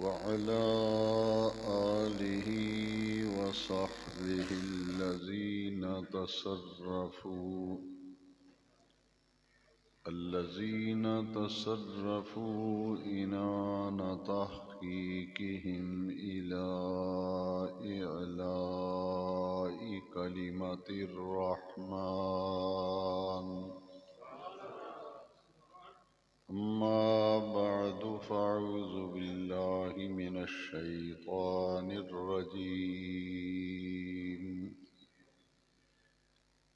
وعلى آله وصحبه الذين تصرفوا عنان تحقيقهم إلى إعلاء كلمة الرحمن. أما بعد فأعوذ بالله من الشيطان الرجيم.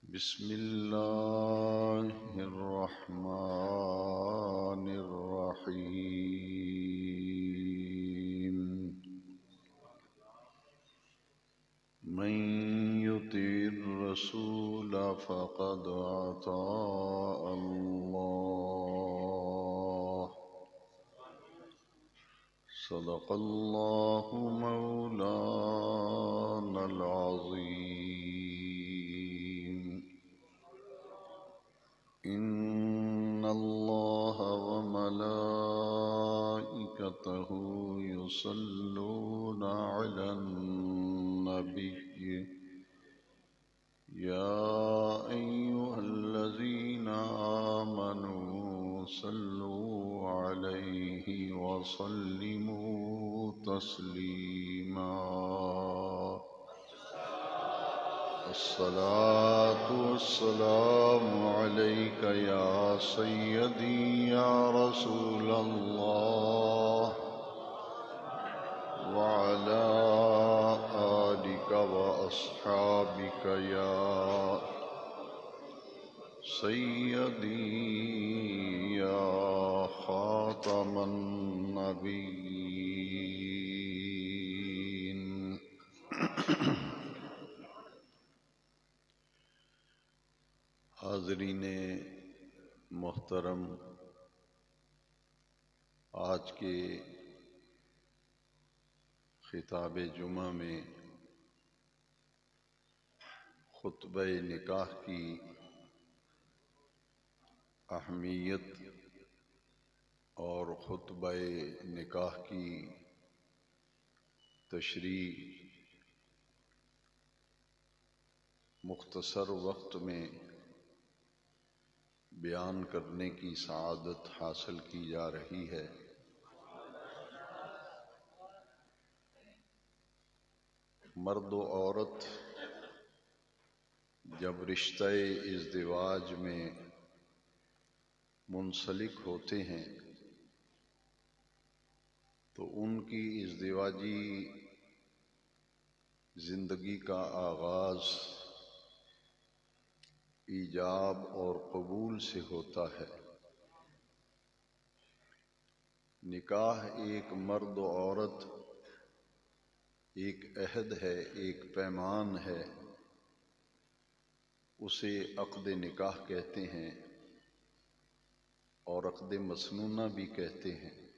بسم الله الرحمن الرحيم. من يطع الرسول فقد أطاع الله. صدق الله مولانا العظيم. إن الله وملائكته يصلون على النبي يا أيها الذين آمنوا صلوا عليه وسلموا تسليما. الصلاة والسلام عليك يا سيدي يا رسول الله وعلى آلك وأصحابك يا سيدي يا خاتم النبيين. حاضرین محترم، آج کے خطاب جمعہ میں خطبہ نکاح کی اہمیت اور خطبہ نکاح کی تشریح مختصر وقت میں بیان کرنے کی سعادت حاصل کی جا رہی ہے۔ مرد و عورت جب رشتہ ازدواج میں منسلک ہوتے ہیں تو ان کی ازدواجی زندگی کا آغاز ایجاب اور قبول سے ہوتا ہے۔ نکاح ایک مرد و عورت، ایک عہد ہے، ایک پیمان ہے، اسے عقد نکاح کہتے ہیں اور عقد مسنونہ بھی کہتے ہیں۔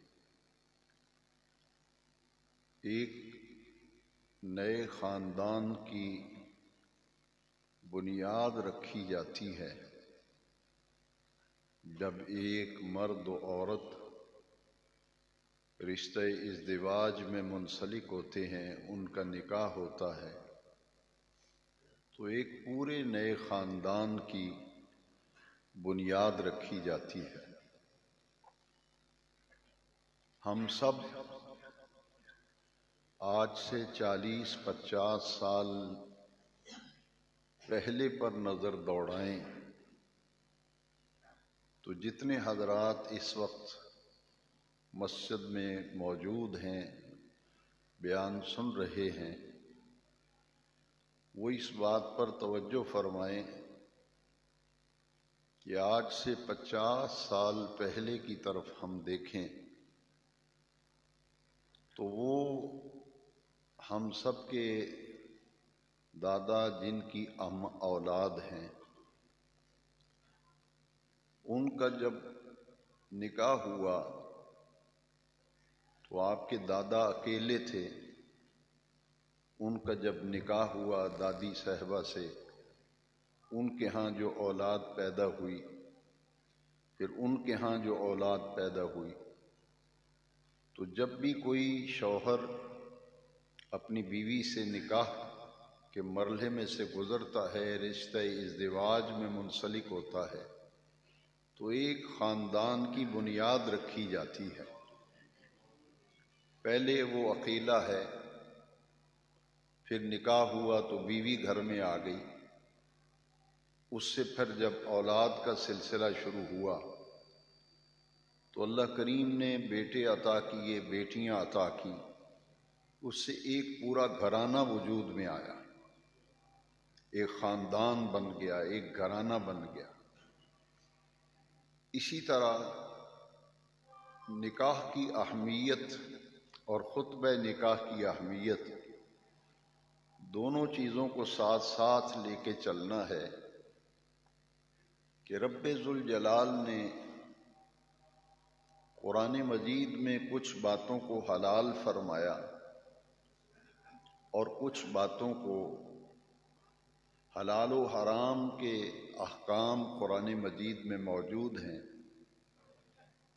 ایک نئے خاندان کی بنیاد رکھی جاتی ہے جب ایک مرد و عورت رشتہ ازدواج میں منسلک ہوتے ہیں، ان کا نکاح ہوتا ہے تو ایک پورے نئے خاندان کی بنیاد رکھی جاتی ہے۔ ہم سب آج سے 40-50 سال پہلے پر نظر دوڑائیں تو جتنے حضرات اس وقت مسجد میں موجود ہیں، بیان سن رہے ہیں، وہ اس بات پر توجہ فرمائیں کہ آج سے 50 سال پہلے کی طرف ہم دیکھیں تو وہ ہم سب کے دادا جن کی ہم اولاد ہیں، ان کا جب نکاح ہوا تو آپ کے دادا اکیلے تھے، ان کا جب نکاح ہوا دادی صاحبہ سے، ان کے ہاں جو اولاد پیدا ہوئی، پھر ان کے ہاں جو اولاد پیدا ہوئی، تو جب بھی کوئی شوہر اپنی بیوی سے نکاح کے مرحلے میں سے گزرتا ہے، رشتہ ازدواج میں منسلک ہوتا ہے، تو ایک خاندان کی بنیاد رکھی جاتی ہے۔ پہلے وہ اکیلا ہے، پھر نکاح ہوا تو بیوی گھر میں آ گئی، اس سے پھر جب اولاد کا سلسلہ شروع ہوا تو اللہ کریم نے بیٹے عطا کیے، بیٹیاں عطا کی، اس سے ایک پورا گھرانہ وجود میں آیا، ایک خاندان بن گیا، ایک گھرانہ بن گیا۔ اسی طرح نکاح کی اہمیت اور خطبہ نکاح کی اہمیت دونوں چیزوں کو ساتھ ساتھ لے کے چلنا ہے کہ رب ذوالجلال نے قرآن مجید میں کچھ باتوں کو حلال فرمایا اور کچھ باتوں کو حلال و حرام کے احکام قرآن مجید میں موجود ہیں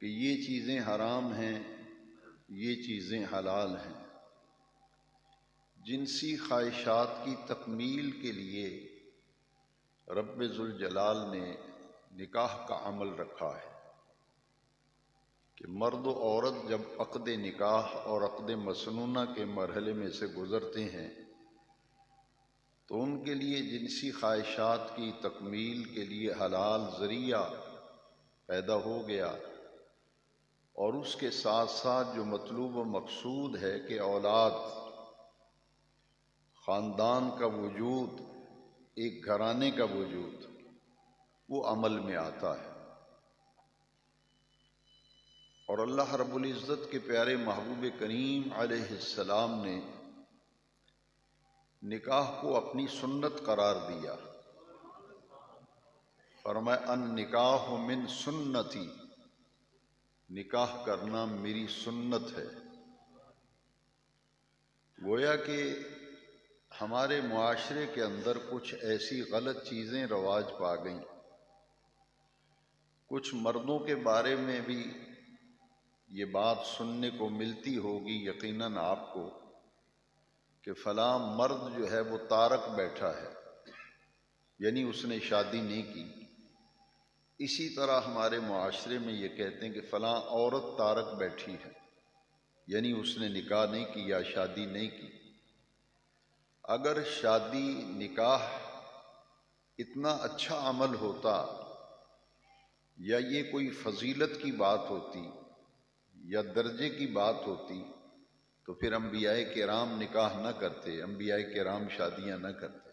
کہ یہ چیزیں حرام ہیں، یہ چیزیں حلال ہیں۔ جنسی خواہشات کی تکمیل کے لیے رب ذوالجلال نے نکاح کا عمل رکھا ہے کہ مرد و عورت جب عقد نکاح اور عقد مسنونہ کے مرحلے میں سے گزرتے ہیں تو ان کے لیے جنسی خواہشات کی تکمیل کے لیے حلال ذریعہ پیدا ہو گیا، اور اس کے ساتھ ساتھ جو مطلوب و مقصود ہے کہ اولاد، خاندان کا وجود، ایک گھرانے کا وجود، وہ عمل میں آتا ہے۔ اور اللہ رب العزت کے پیارے محبوب کریم علیہ السلام نے نکاح کو اپنی سنت قرار دیا، فرمایا ان نکاح من سنتی، نکاح کرنا میری سنت ہے۔ گویا کہ ہمارے معاشرے کے اندر کچھ ایسی غلط چیزیں رواج پا گئیں، کچھ مردوں کے بارے میں بھی یہ بات سننے کو ملتی ہوگی یقیناً آپ کو کہ فلاں مرد جو ہے وہ تارک بیٹھا ہے، یعنی اس نے شادی نہیں کی۔ اسی طرح ہمارے معاشرے میں یہ کہتے ہیں کہ فلاں عورت تارک بیٹھی ہے، یعنی اس نے نکاح نہیں کیا، شادی نہیں کی۔ اگر شادی نکاح اتنا اچھا عمل ہوتا یا یہ کوئی فضیلت کی بات ہوتی یا درجے کی بات ہوتی تو پھر انبیاء کرام نکاح نہ کرتے، انبیاء کرام شادیاں نہ کرتے۔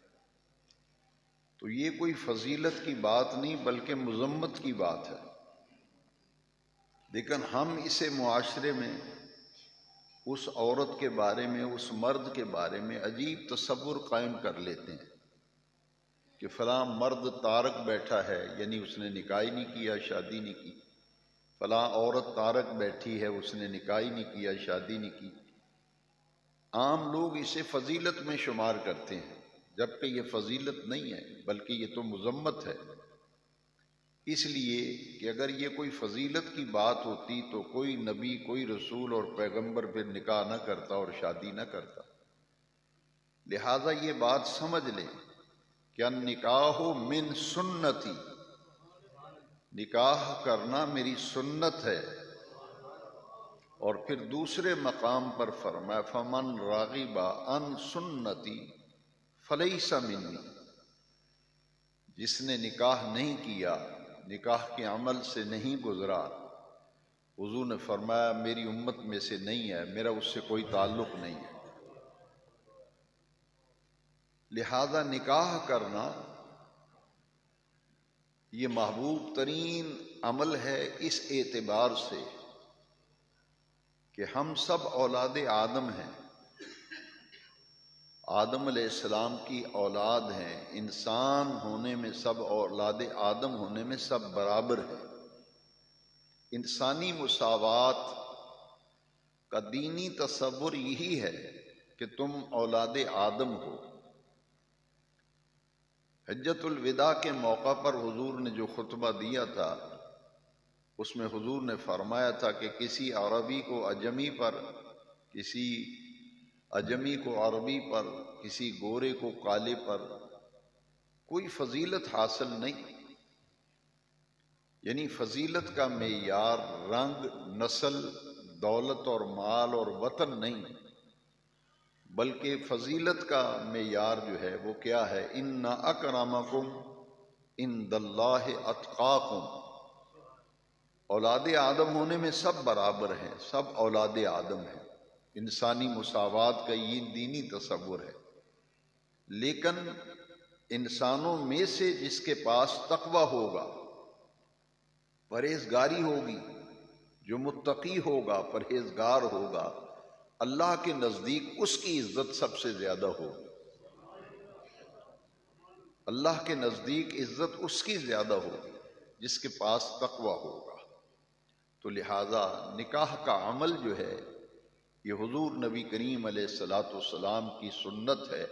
تو یہ کوئی فضیلت کی بات نہیں بلکہ مذمت کی بات ہے، لیکن ہم اسے معاشرے میں اس عورت کے بارے میں، اس مرد کے بارے میں عجیب تصور قائم کر لیتے ہیں کہ فلاں مرد تارک بیٹھا ہے، یعنی اس نے نکاح ہی نہیں کیا، شادی نہیں کی۔ فلاں عورت تارک بیٹھی ہے، اس نے نکاح ہی نہیں کیا، شادی نہیں کی۔ عام لوگ اسے فضیلت میں شمار کرتے ہیں، جبکہ یہ فضیلت نہیں ہے بلکہ یہ تو مذمت ہے۔ اس لیے کہ اگر یہ کوئی فضیلت کی بات ہوتی تو کوئی نبی، کوئی رسول اور پیغمبر پھر نکاح نہ کرتا اور شادی نہ کرتا۔ لہذا یہ بات سمجھ لیں کہ النکاح من سنتی، نکاح کرنا میری سنت ہے۔ اور پھر دوسرے مقام پر فرمایا فمن راغب عن سنتی فلیس منی، جس نے نکاح نہیں کیا، نکاح کے عمل سے نہیں گزرا، حضور نے فرمایا میری امت میں سے نہیں ہے، میرا اس سے کوئی تعلق نہیں ہے۔ لہذا نکاح کرنا یہ محبوب ترین عمل ہے اس اعتبار سے کہ ہم سب اولاد آدم ہیں، آدم علیہ السلام کی اولاد ہیں، انسان ہونے میں سب، اولاد آدم ہونے میں سب برابر ہیں۔ انسانی مساوات کا دینی تصور یہی ہے کہ تم اولاد آدم ہو۔ حجۃ الوداع کے موقع پر حضور نے جو خطبہ دیا تھا اس میں حضور نے فرمایا تھا کہ کسی عربی کو اجمی پر، کسی اجمی کو عربی پر، کسی گورے کو کالے پر کوئی فضیلت حاصل نہیں، یعنی فضیلت کا معیار رنگ، نسل، دولت اور مال اور وطن نہیں، بلکہ فضیلت کا معیار جو ہے وہ کیا ہے؟ ان اکرمکم عند اللہ اتقاکم۔ اولاد آدم ہونے میں سب برابر ہیں، سب اولاد آدم ہیں، انسانی مساوات کا یہ دینی تصور ہے، لیکن انسانوں میں سے جس کے پاس تقوی ہوگا، پرہیزگاری ہوگی، جو متقی ہوگا، پرہیزگار ہوگا، اللہ کے نزدیک اس کی عزت سب سے زیادہ ہوگی، اللہ کے نزدیک عزت اس کی زیادہ ہوگی جس کے پاس تقوی ہوگا۔ تو لہذا نکاح کا عمل جو ہے یہ حضور نبی کریم علیہ السلام کی سنت ہے۔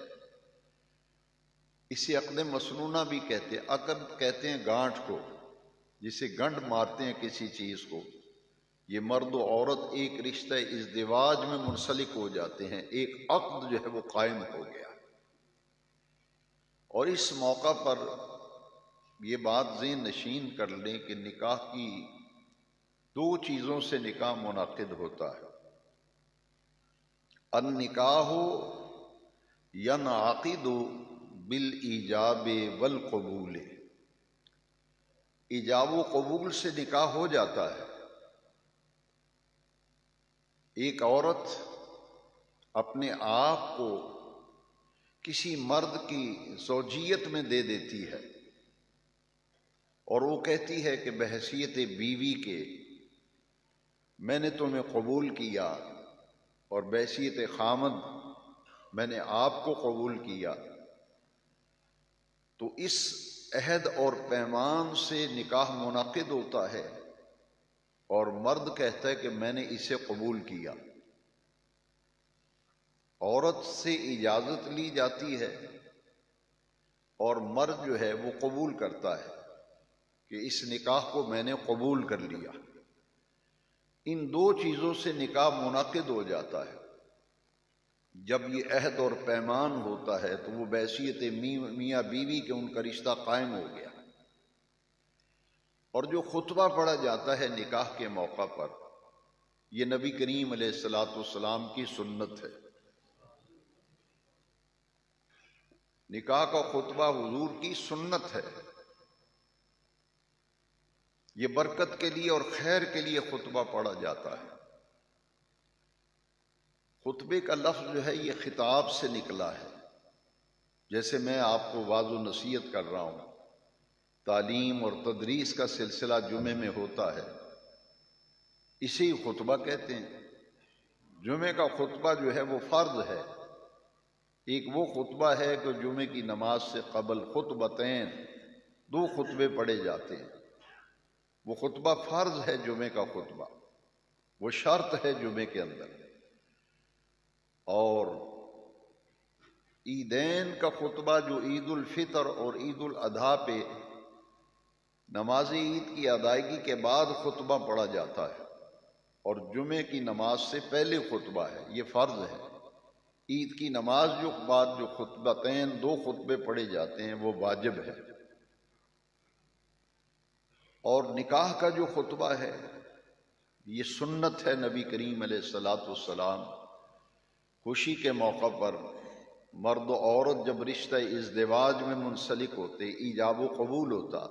اسے عقد مسنونہ بھی کہتے ہیں، عقد کہتے ہیں گانٹھ کو، جسے گنڈ مارتے ہیں کسی چیز کو۔ یہ مرد و عورت ایک رشتہ ازدواج میں منسلک ہو جاتے ہیں، ایک عقد جو ہے وہ قائم ہو گیا۔ اور اس موقع پر یہ بات ذہن نشین کر لیں کہ نکاح کی دو چیزوں سے نکاح منعقد ہوتا ہے۔ النکاح ینعقد بالایجاب والقبول، ایجاب و قبول سے نکاح ہو جاتا ہے۔ ایک عورت اپنے آپ کو کسی مرد کی زوجیت میں دے دیتی ہے اور وہ کہتی ہے کہ بحیثیت بیوی کے میں نے تمہیں قبول کیا، اور بحیثیت خامد میں نے آپ کو قبول کیا، تو اس عہد اور پیمان سے نکاح منعقد ہوتا ہے، اور مرد کہتا ہے کہ میں نے اسے قبول کیا۔ عورت سے اجازت لی جاتی ہے اور مرد جو ہے وہ قبول کرتا ہے کہ اس نکاح کو میں نے قبول کر لیا۔ ان دو چیزوں سے نکاح منعقد ہو جاتا ہے۔ جب یہ عہد اور پیمان ہوتا ہے تو وہ بحیثیت میاں بیوی کے ان کا رشتہ قائم ہو گیا۔ اور جو خطبہ پڑھا جاتا ہے نکاح کے موقع پر، یہ نبی کریم علیہ السلام کی سنت ہے۔ نکاح کا خطبہ حضور کی سنت ہے، یہ برکت کے لیے اور خیر کے لیے خطبہ پڑھا جاتا ہے۔ خطبے کا لفظ جو ہے یہ خطاب سے نکلا ہے، جیسے میں آپ کو واعظ و نصیحت کر رہا ہوں، تعلیم اور تدریس کا سلسلہ جمعے میں ہوتا ہے، اسی خطبہ کہتے ہیں۔ جمعے کا خطبہ جو ہے وہ فرض ہے۔ ایک وہ خطبہ ہے کہ جمعے کی نماز سے قبل خطبتین، دو خطبے پڑھے جاتے ہیں، وہ خطبہ فرض ہے۔ جمعے کا خطبہ وہ شرط ہے جمعے کے اندر۔ اور عیدین کا خطبہ جو عید الفطر اور عید الاضحیٰ پہ نماز عید کی ادائیگی کے بعد خطبہ پڑھا جاتا ہے، اور جمعے کی نماز سے پہلے خطبہ ہے، یہ فرض ہے۔ عید کی نماز جو بعد جو خطبتین، دو خطبے پڑھے جاتے ہیں، وہ واجب ہے۔ اور نکاح کا جو خطبہ ہے یہ سنت ہے نبی کریم علیہ السلام۔ خوشی کے موقع پر مرد و عورت جب رشتہ ازدواج میں منسلک ہوتے، ایجاب و قبول ہوتا،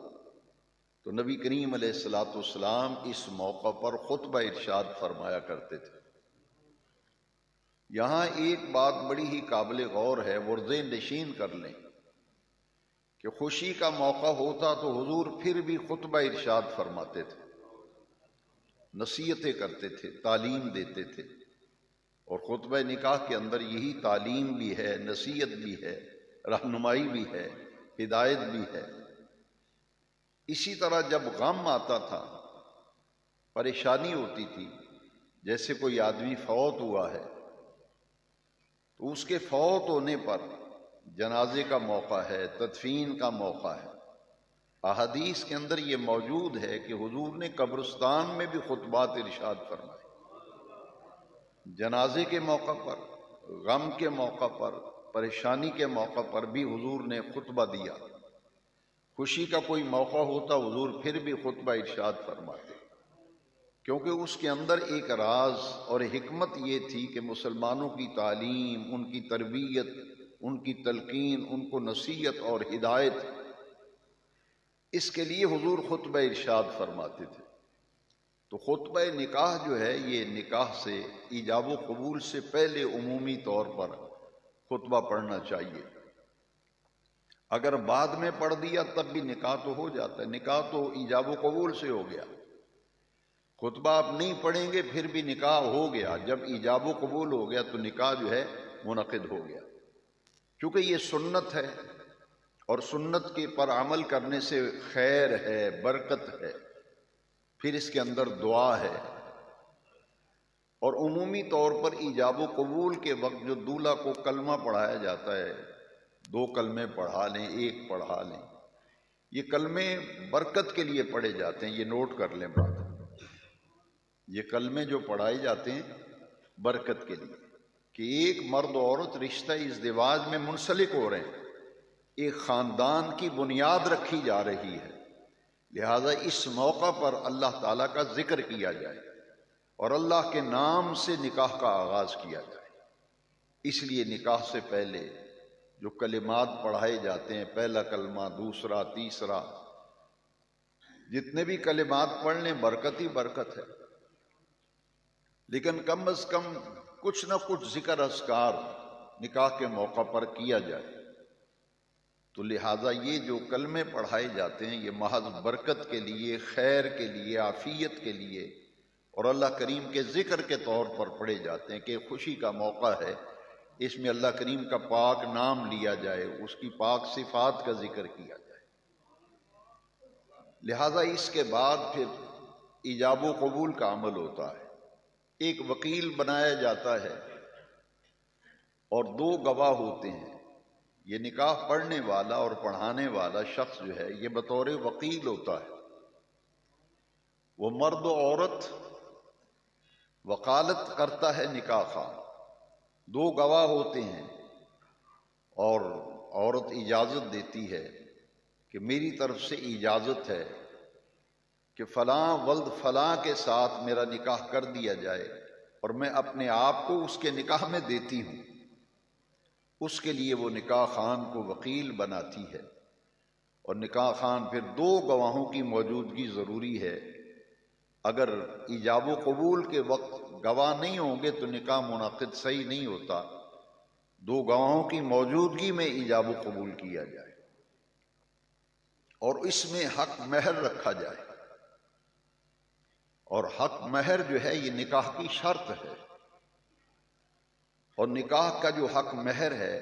تو نبی کریم علیہ السلام اس موقع پر خطبہ ارشاد فرمایا کرتے تھے۔ یہاں ایک بات بڑی ہی قابل غور ہے، ورزے نشین کر لیں کہ خوشی کا موقع ہوتا تو حضور پھر بھی خطبہ ارشاد فرماتے تھے، نصیحتیں کرتے تھے، تعلیم دیتے تھے، اور خطبہ نکاح کے اندر یہی تعلیم بھی ہے، نصیحت بھی ہے، رہنمائی بھی ہے، ہدایت بھی ہے۔ اسی طرح جب غم آتا تھا، پریشانی ہوتی تھی، جیسے کوئی آدمی فوت ہوا ہے تو اس کے فوت ہونے پر جنازے کا موقع ہے، تدفین کا موقع ہے، احادیث کے اندر یہ موجود ہے کہ حضور نے قبرستان میں بھی خطبات ارشاد فرمائے، جنازے کے موقع پر، غم کے موقع پر، پریشانی کے موقع پر بھی حضور نے خطبہ دیا، خوشی کا کوئی موقع ہوتا حضور پھر بھی خطبہ ارشاد فرماتے، کیونکہ اس کے اندر ایک راز اور حکمت یہ تھی کہ مسلمانوں کی تعلیم، ان کی تربیت، ان کی تلقین، ان کو نصیحت اور ہدایت، اس کے لیے حضور خطبہ ارشاد فرماتے تھے۔ تو خطبہ نکاح جو ہے یہ نکاح سے، ایجاب و قبول سے پہلے عمومی طور پر خطبہ پڑھنا چاہیے۔ اگر بعد میں پڑھ دیا تب بھی نکاح تو ہو جاتا ہے، نکاح تو ایجاب و قبول سے ہو گیا۔ خطبہ آپ نہیں پڑھیں گے پھر بھی نکاح ہو گیا، جب ایجاب و قبول ہو گیا تو نکاح جو ہے منعقد ہو گیا، کیونکہ یہ سنت ہے، اور سنت کے پر عمل کرنے سے خیر ہے، برکت ہے، پھر اس کے اندر دعا ہے۔ اور عمومی طور پر ایجاب و قبول کے وقت جو دولہا کو کلمہ پڑھایا جاتا ہے، 2 کلمے پڑھا لیں، 1 پڑھا لیں، یہ کلمے برکت کے لیے پڑھے جاتے ہیں، یہ نوٹ کر لیں بات۔ یہ کلمے جو پڑھائے جاتے ہیں برکت کے لیے، کہ ایک مرد و عورت رشتہ ازدواج میں منسلک ہو رہے ہیں، ایک خاندان کی بنیاد رکھی جا رہی ہے، لہذا اس موقع پر اللہ تعالیٰ کا ذکر کیا جائے اور اللہ کے نام سے نکاح کا آغاز کیا جائے۔ اس لیے نکاح سے پہلے جو کلمات پڑھائے جاتے ہیں، پہلا کلمہ، دوسرا، تیسرا، جتنے بھی کلمات پڑھ لیں برکت ہی برکت ہے، لیکن کم از کم کچھ نہ کچھ ذکر اذکار نکاح کے موقع پر کیا جائے۔ تو لہٰذا یہ جو کلمے پڑھائے جاتے ہیں یہ محض برکت کے لیے، خیر کے لیے، عافیت کے لیے اور اللہ کریم کے ذکر کے طور پر پڑھے جاتے ہیں، کہ خوشی کا موقع ہے، اس میں اللہ کریم کا پاک نام لیا جائے، اس کی پاک صفات کا ذکر کیا جائے۔ لہٰذا اس کے بعد پھر ایجاب و قبول کا عمل ہوتا ہے، ایک وکیل بنایا جاتا ہے اور 2 گواہ ہوتے ہیں۔ یہ نکاح پڑھنے والا اور پڑھانے والا شخص جو ہے یہ بطور وکیل ہوتا ہے، وہ مرد و عورت وکالت کرتا ہے نکاح خواہ، 2 گواہ ہوتے ہیں اور عورت اجازت دیتی ہے کہ میری طرف سے اجازت ہے کہ فلاں ولد فلاں کے ساتھ میرا نکاح کر دیا جائے، اور میں اپنے آپ کو اس کے نکاح میں دیتی ہوں۔ اس کے لیے وہ نکاح خان کو وکیل بناتی ہے، اور نکاح خان پھر 2 گواہوں کی موجودگی ضروری ہے۔ اگر ایجاب و قبول کے وقت گواہ نہیں ہوں گے تو نکاح منعقد صحیح نہیں ہوتا، 2 گواہوں کی موجودگی میں ایجاب و قبول کیا جائے، اور اس میں حق مہر رکھا جائے، اور حق مہر جو ہے یہ نکاح کی شرط ہے، اور نکاح کا جو حق مہر ہے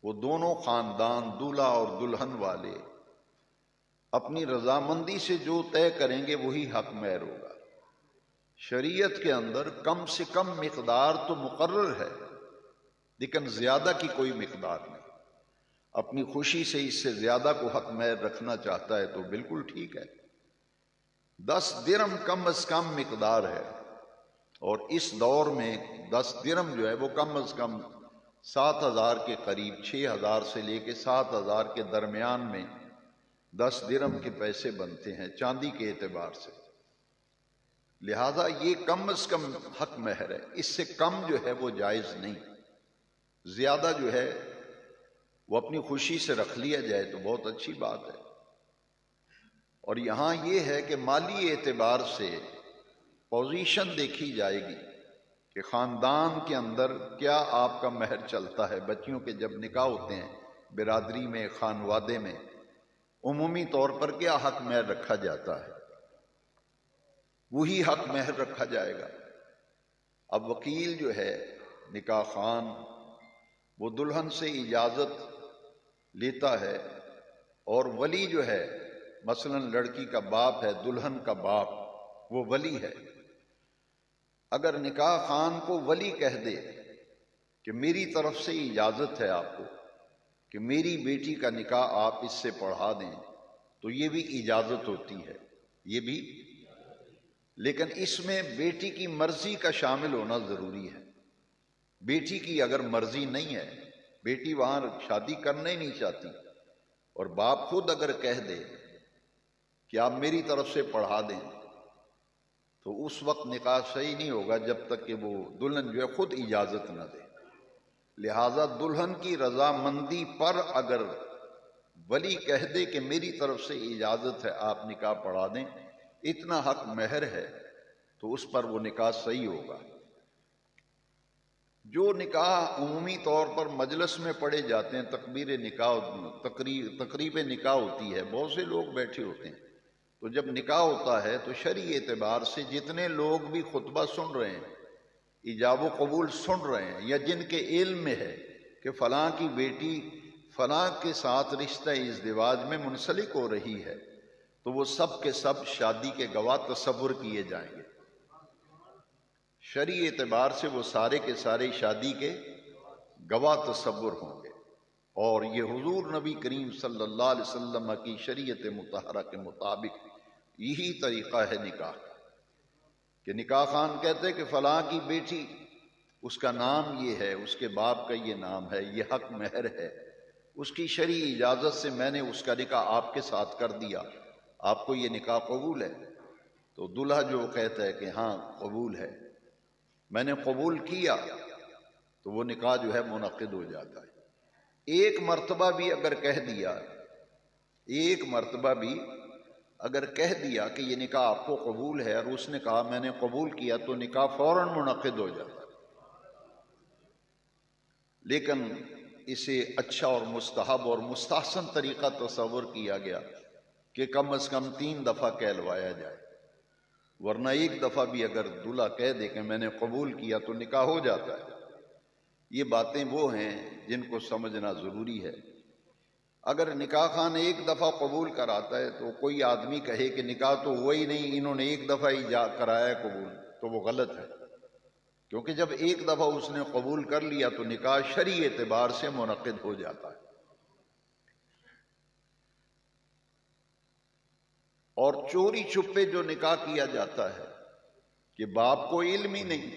وہ دونوں خاندان، دولہا اور دلہن والے اپنی رضامندی سے جو طے کریں گے وہی حق مہر ہوگا۔ شریعت کے اندر کم سے کم مقدار تو مقرر ہے، لیکن زیادہ کی کوئی مقدار نہیں۔ اپنی خوشی سے اس سے زیادہ کو حق مہر رکھنا چاہتا ہے تو بالکل ٹھیک ہے، 10 درہم کم از کم مقدار ہے، اور اس دور میں 10 درہم جو ہے وہ کم از کم 7,000 کے قریب، 6,000 سے لے کے 7,000 کے درمیان میں 10 درہم کے پیسے بنتے ہیں چاندی کے اعتبار سے، لہذا یہ کم از کم حق مہر ہے، اس سے کم جو ہے وہ جائز نہیں۔ زیادہ جو ہے وہ اپنی خوشی سے رکھ لیا جائے تو بہت اچھی بات ہے۔ اور یہاں یہ ہے کہ مالی اعتبار سے پوزیشن دیکھی جائے گی کہ خاندان کے اندر کیا آپ کا مہر چلتا ہے۔ بچیوں کے جب نکاح ہوتے ہیں برادری میں، خانوادے میں، عمومی طور پر کیا حق مہر رکھا جاتا ہے، وہی حق مہر رکھا جائے گا۔ اب وکیل جو ہے نکاح خان وہ دلہن سے اجازت لیتا ہے، اور ولی جو ہے مثلا لڑکی کا باپ ہے، دلہن کا باپ، وہ ولی ہے۔ اگر نکاح خان کو ولی کہہ دے کہ میری طرف سے اجازت ہے آپ کو کہ میری بیٹی کا نکاح آپ اس سے پڑھا دیں، تو یہ بھی اجازت ہوتی ہے، یہ بھی، لیکن اس میں بیٹی کی مرضی کا شامل ہونا ضروری ہے۔ بیٹی کی اگر مرضی نہیں ہے، بیٹی وہاں شادی کرنا ہی نہیں چاہتی، اور باپ خود اگر کہہ دے کہ آپ میری طرف سے پڑھا دیں، تو اس وقت نکاح صحیح نہیں ہوگا جب تک کہ وہ دلہن جو ہے خود اجازت نہ دے۔ لہذا دلہن کی رضامندی پر اگر ولی کہہ دے کہ میری طرف سے اجازت ہے آپ نکاح پڑھا دیں، اتنا حق مہر ہے، تو اس پر وہ نکاح صحیح ہوگا۔ جو نکاح عمومی طور پر مجلس میں پڑھے جاتے ہیں، تقریب نکاح ہوتی ہے، بہت سے لوگ بیٹھے ہوتے ہیں، تو جب نکاح ہوتا ہے تو شرعی اعتبار سے جتنے لوگ بھی خطبہ سن رہے ہیں، ایجاب و قبول سن رہے ہیں، یا جن کے علم میں ہے کہ فلاں کی بیٹی فلاں کے ساتھ رشتہ ازدواج میں منسلک ہو رہی ہے، تو وہ سب کے سب شادی کے گواہ تصور کیے جائیں گے۔ شرعی اعتبار سے وہ سارے کے سارے شادی کے گواہ تصور ہوں گے، اور یہ حضور نبی کریم صلی اللہ علیہ وسلم کی شریعت مطہرہ کے مطابق یہی طریقہ ہے نکاح کہ نکاح خان کہتے کہ فلاں کی بیٹی، اس کا نام یہ ہے، اس کے باپ کا یہ نام ہے، یہ حق مہر ہے، اس کی شرعی اجازت سے میں نے اس کا نکاح آپ کے ساتھ کر دیا، آپ کو یہ نکاح قبول ہے؟ تو دلہا جو کہتا ہے کہ ہاں قبول ہے، میں نے قبول کیا، تو وہ نکاح جو ہے منعقد ہو جاتا ہے۔ ایک مرتبہ بھی اگر کہہ دیا کہ یہ نکاح آپ کو قبول ہے، اور اس نے کہا میں نے قبول کیا، تو نکاح فوراً منعقد ہو جاتا ہے۔ لیکن اسے اچھا اور مستحب اور مستحسن طریقہ تصور کیا گیا کہ کم از کم 3 دفعہ کہلوایا جائے، ورنہ ایک دفعہ بھی اگر دلہا کہہ دے کہ میں نے قبول کیا تو نکاح ہو جاتا ہے۔ یہ باتیں وہ ہیں جن کو سمجھنا ضروری ہے۔ اگر نکاح خان ایک دفعہ قبول کراتا ہے تو کوئی آدمی کہے کہ نکاح تو ہوا ہی نہیں، انہوں نے ایک دفعہ ہی کرایا ہے قبول، تو وہ غلط ہے، کیونکہ جب ایک دفعہ اس نے قبول کر لیا تو نکاح شرعی اعتبار سے منعقد ہو جاتا ہے۔ اور چوری چھپے جو نکاح کیا جاتا ہے کہ باپ کو علم ہی نہیں،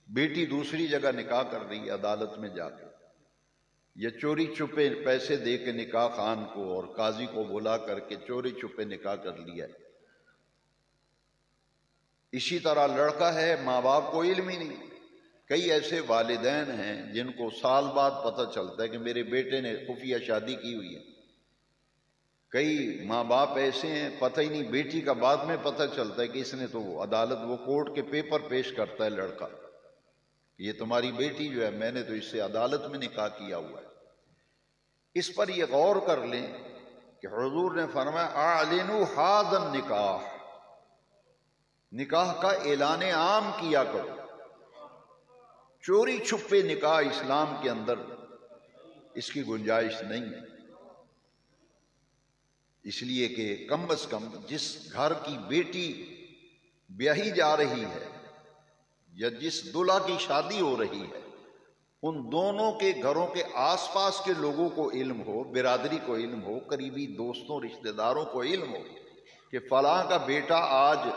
بیٹی دوسری جگہ نکاح کر رہی ہے عدالت میں جا کے، یا چوری چھپے پیسے دے کے نکاح خان کو اور قاضی کو بلا کر کے چوری چھپے نکاح کر لیا ہے۔ اسی طرح لڑکا ہے، ماں باپ کو علم ہی نہیں۔ کئی ایسے والدین ہیں جن کو سال بعد پتہ چلتا ہے کہ میرے بیٹے نے خفیہ شادی کی ہوئی ہے۔ کئی ماں باپ ایسے ہیں پتہ ہی نہیں، بیٹی کا بعد میں پتہ چلتا ہے کہ اس نے تو عدالت، وہ کورٹ کے پیپر پیش کرتا ہے لڑکا، یہ تمہاری بیٹی جو ہے میں نے تو اس سے عدالت میں نکاح کیا ہوا ہے۔ اس پر یہ غور کر لیں کہ حضور نے فرمایا اعلنوا ھذا النکاح، نکاح کا اعلان عام کیا کرو۔ چوری چھپے نکاح اسلام کے اندر اس کی گنجائش نہیں ہے، اس لیے کہ کم از کم جس گھر کی بیٹی بیاہی جا رہی ہے یا جس دلہا کی شادی ہو رہی ہے، ان دونوں کے گھروں کے آس پاس کے لوگوں کو علم ہو، برادری کو علم ہو، قریبی دوستوں رشتہ داروں کو علم ہو کہ فلاں کا بیٹا آج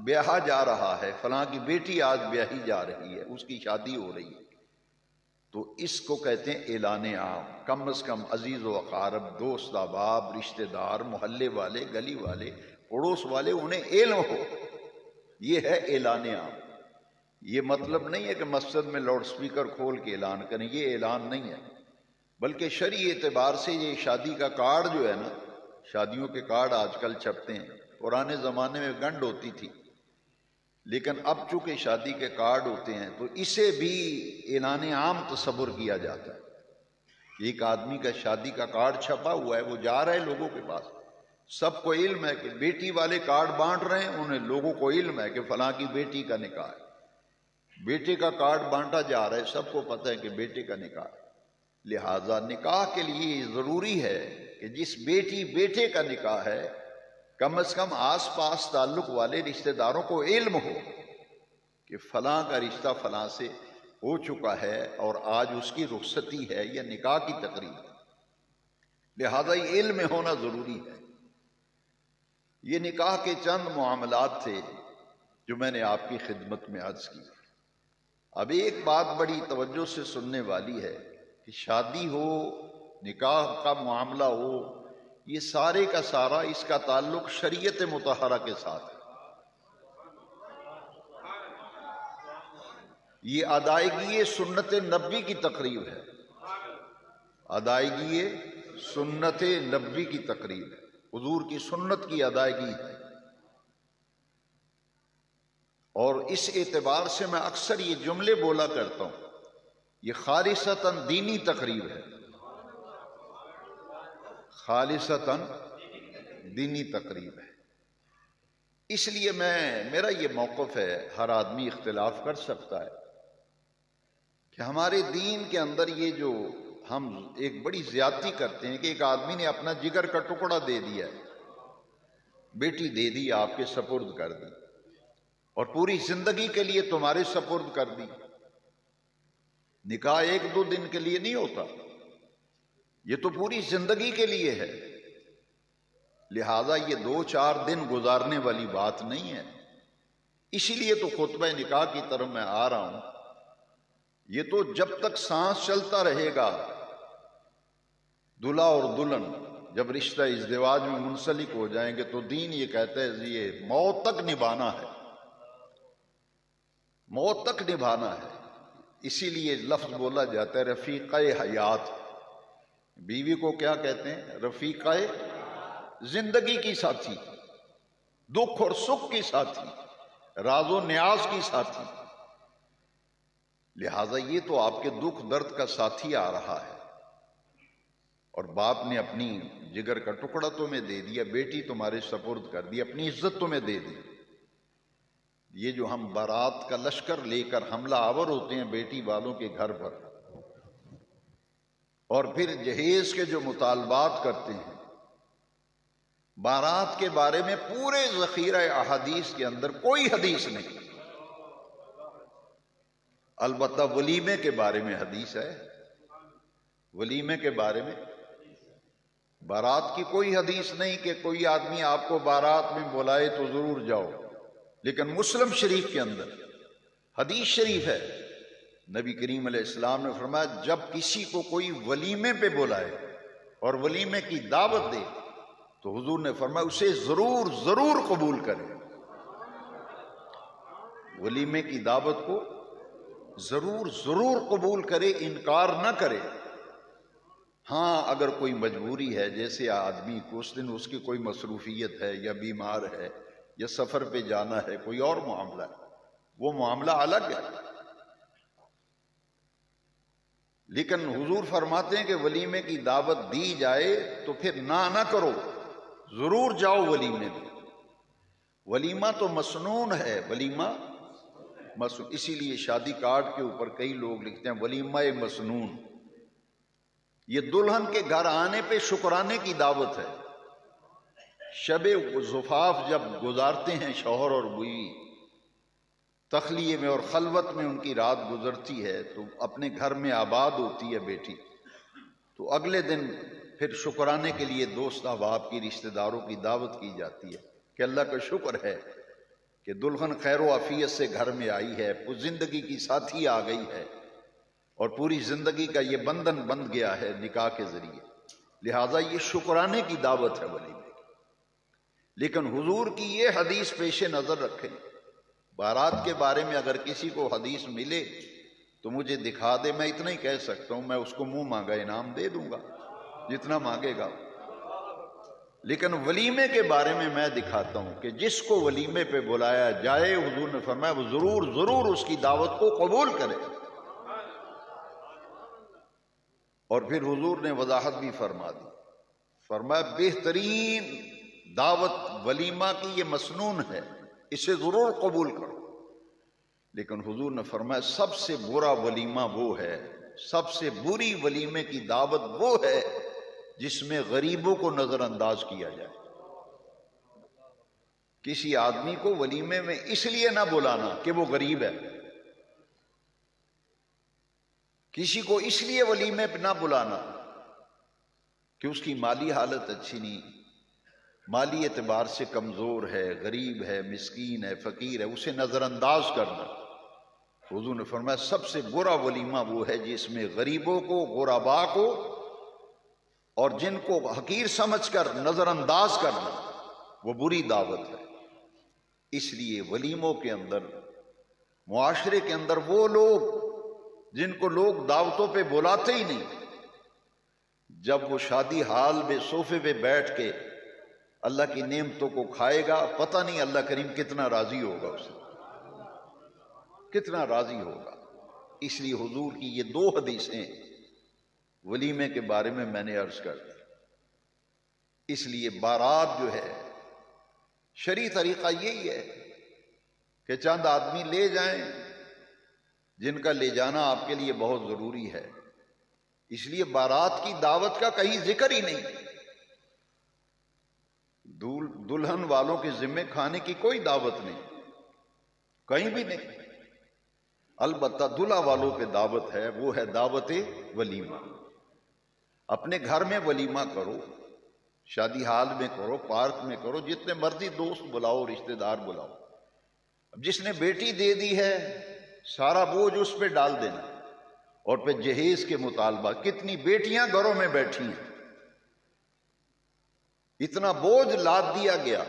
بیاہا جا رہا ہے، فلاں کی بیٹی آج بیاہی جا رہی ہے، اس کی شادی ہو رہی ہے، تو اس کو کہتے ہیں اعلان عام۔ کم از کم عزیز و اقارب، دوست احباب، رشتہ دار، محلے والے، گلی والے، پڑوس والے، انہیں علم ہو، یہ ہے اعلان عام۔ یہ مطلب نہیں ہے کہ مسجد میں لاؤڈ سپیکر کھول کے اعلان کریں، یہ اعلان نہیں ہے، بلکہ شرعی اعتبار سے یہ شادی کا کارڈ جو ہے نا، شادیوں کے کارڈ آج کل چھپتے ہیں، پرانے زمانے میں گنڈ ہوتی تھی، لیکن اب چونکہ شادی کے کارڈ ہوتے ہیں تو اسے بھی اعلان عام تصور کیا جاتا ہے۔ ایک آدمی کا شادی کا کارڈ چھپا ہوا ہے، وہ جا رہا ہے لوگوں کے پاس، سب کو علم ہے کہ بیٹی والے کارڈ بانٹ رہے ہیں، انہیں لوگوں کو علم ہے کہ فلاں کی بیٹی کا نکاح ہے، بیٹے کا کارڈ بانٹا جا رہا ہے، سب کو پتہ ہے کہ بیٹے کا نکاح ہے۔ لہذا نکاح کے لیے ضروری ہے کہ جس بیٹی بیٹے کا نکاح ہے، کم از کم آس پاس تعلق والے رشتہ داروں کو علم ہو کہ فلاں کا رشتہ فلاں سے ہو چکا ہے اور آج اس کی رخصتی ہے یا نکاح کی تقریب ہے۔ لہذا یہ علم ہونا ضروری ہے۔ یہ نکاح کے چند معاملات تھے جو میں نے آپ کی خدمت میں عرض کی۔ اب ایک بات بڑی توجہ سے سننے والی ہے کہ شادی ہو، نکاح کا معاملہ ہو، یہ سارے کا سارا اس کا تعلق شریعت مطہرہ کے ساتھ ہے۔ یہ ادائیگی سنت نبوی کی تقریب ہے، ادائیگی سنت نبوی کی تقریب ہے، حضور کی سنت کی ادائیگی ہے۔ اور اس اعتبار سے میں اکثر یہ جملے بولا کرتا ہوں، یہ خالصتاً دینی تقریب ہے، خالصتاً دینی تقریب ہے۔ اس لیے میرا یہ موقف ہے، ہر آدمی اختلاف کر سکتا ہے کہ ہمارے دین کے اندر یہ جو ہم ایک بڑی زیادتی کرتے ہیں کہ ایک آدمی نے اپنا جگر کا ٹکڑا دے دیا ہے، بیٹی دے دی، آپ کے سپرد کر دی، اور پوری زندگی کے لیے تمہارے سپرد کر دی۔ نکاح ایک دو دن کے لیے نہیں ہوتا، یہ تو پوری زندگی کے لیے ہے، لہذا یہ 2-4 دن گزارنے والی بات نہیں ہے۔ اسی لیے تو خطبہ نکاح کی طرف میں آ رہا ہوں، یہ تو جب تک سانس چلتا رہے گا، دلہا اور دلہن جب رشتہ ازدواج میں منسلک ہو جائیں گے تو دین یہ کہتا ہے یہ موت تک نبھانا ہے، موت تک نبھانا ہے۔ اسی لیے لفظ بولا جاتا ہے رفیقہ حیات، بیوی کو کیا کہتے ہیں؟ رفیقہ زندگی کی ساتھی، دکھ اور سکھ کی ساتھی، راز و نیاز کی ساتھی۔ لہذا یہ تو آپ کے دکھ درد کا ساتھی آ رہا ہے، اور باپ نے اپنی جگر کا ٹکڑا تمہیں دے دیا، بیٹی تمہارے سپرد کر دی، اپنی عزت تمہیں دے دی۔ یہ جو ہم بارات کا لشکر لے کر حملہ آور ہوتے ہیں بیٹی والوں کے گھر پر، اور پھر جہیز کے جو مطالبات کرتے ہیں، بارات کے بارے میں پورے ذخیرہ احادیث کے اندر کوئی حدیث نہیں، البتہ ولیمے کے بارے میں حدیث ہے، ولیمے کے بارے میں، بارات کی کوئی حدیث نہیں کہ کوئی آدمی آپ کو بارات میں بلائے تو ضرور جاؤ۔ لیکن مسلم شریف کے اندر حدیث شریف ہے، نبی کریم علیہ السلام نے فرمایا جب کسی کو کوئی ولیمے پہ بلائے اور ولیمے کی دعوت دے تو حضور نے فرمایا اسے ضرور ضرور قبول کرے، ولیمے کی دعوت کو ضرور ضرور قبول کرے، انکار نہ کرے۔ ہاں اگر کوئی مجبوری ہے، جیسے آدمی کو اس دن اس کی کوئی مصروفیت ہے یا بیمار ہے یا سفر پہ جانا ہے، کوئی اور معاملہ ہے، وہ معاملہ الگ ہے۔ لیکن حضور فرماتے ہیں کہ ولیمے کی دعوت دی جائے تو پھر نہ کرو، ضرور جاؤ ولیمے میں۔ ولیمہ تو مسنون ہے، ولیمہ مسنون، اسی لیے شادی کارڈ کے اوپر کئی لوگ لکھتے ہیں ولیمہ مسنون۔ یہ دلہن کے گھر آنے پہ شکرانے کی دعوت ہے۔ شب زفاف جب گزارتے ہیں شوہر اور بیوی، تخلیے میں اور خلوت میں ان کی رات گزرتی ہے تو اپنے گھر میں آباد ہوتی ہے بیٹی، تو اگلے دن پھر شکرانے کے لیے دوست احباب کی، رشتہ داروں کی دعوت کی جاتی ہے کہ اللہ کا شکر ہے کہ دلہن خیر و عافیت سے گھر میں آئی ہے، زندگی کی ساتھی آ گئی ہے، اور پوری زندگی کا یہ بندھن بندھ گیا ہے نکاح کے ذریعے، لہذا یہ شکرانے کی دعوت ہے ولیمے کی۔ لیکن حضور کی یہ حدیث پیش نظر رکھیں، بارات کے بارے میں اگر کسی کو حدیث ملے تو مجھے دکھا دے، میں اتنا ہی کہہ سکتا ہوں، میں اس کو منہ مانگا انعام دے دوں گا جتنا مانگے گا۔ لیکن ولیمے کے بارے میں میں دکھاتا ہوں کہ جس کو ولیمے پہ بلایا جائے، حضور نے فرمایا وہ ضرور ضرور اس کی دعوت کو قبول کرے۔ اور پھر حضور نے وضاحت بھی فرما دی، فرمایا بہترین دعوت ولیمہ کی یہ مسنون ہے، اسے ضرور قبول کرو۔ لیکن حضور نے فرمایا سب سے برا ولیمہ وہ ہے، سب سے بری ولیمے کی دعوت وہ ہے جس میں غریبوں کو نظر انداز کیا جائے۔ کسی آدمی کو ولیمے میں اس لیے نہ بلانا کہ وہ غریب ہے، کسی کو اس لیے ولیمے پہ نہ بلانا کہ اس کی مالی حالت اچھی نہیں، مالی اعتبار سے کمزور ہے، غریب ہے، مسکین ہے، فقیر ہے، اسے نظر انداز کرنا، حضور نے فرمایا سب سے برا ولیمہ وہ ہے جس میں غریبوں کو، غرباء کو اور جن کو حقیر سمجھ کر نظر انداز کرنا، وہ بری دعوت ہے۔ اس لیے ولیموں کے اندر، معاشرے کے اندر وہ لوگ جن کو لوگ دعوتوں پہ بلاتے ہی نہیں، جب وہ شادی حال میں صوفے پہ بیٹھ کے اللہ کی نعمتوں کو کھائے گا، پتہ نہیں اللہ کریم کتنا راضی ہوگا اسے، کتنا راضی ہوگا۔ اس لیے حضور کی یہ 2 حدیثیں ولیمے کے بارے میں نے عرض کر دی۔ اس لیے بارات جو ہے، شرعی طریقہ یہی ہے کہ چند آدمی لے جائیں جن کا لے جانا آپ کے لیے بہت ضروری ہے۔ اس لیے بارات کی دعوت کا کہیں ذکر ہی نہیں، دلہن والوں کے ذمے کھانے کی کوئی دعوت نہیں، کہیں بھی نہیں۔ البتہ دلہا والوں پہ دعوت ہے، وہ ہے دعوت ولیمہ۔ اپنے گھر میں ولیمہ کرو، شادی حال میں کرو، پارک میں کرو، جتنے مرضی دوست بلاؤ، رشتہ دار بلاؤ۔ اب جس نے بیٹی دے دی ہے، سارا بوجھ اس پہ ڈال دینا، اور پہ جہیز کے مطالبہ۔ کتنی بیٹیاں گھروں میں بیٹھی ہیں، اتنا بوجھ لاد دیا گیا،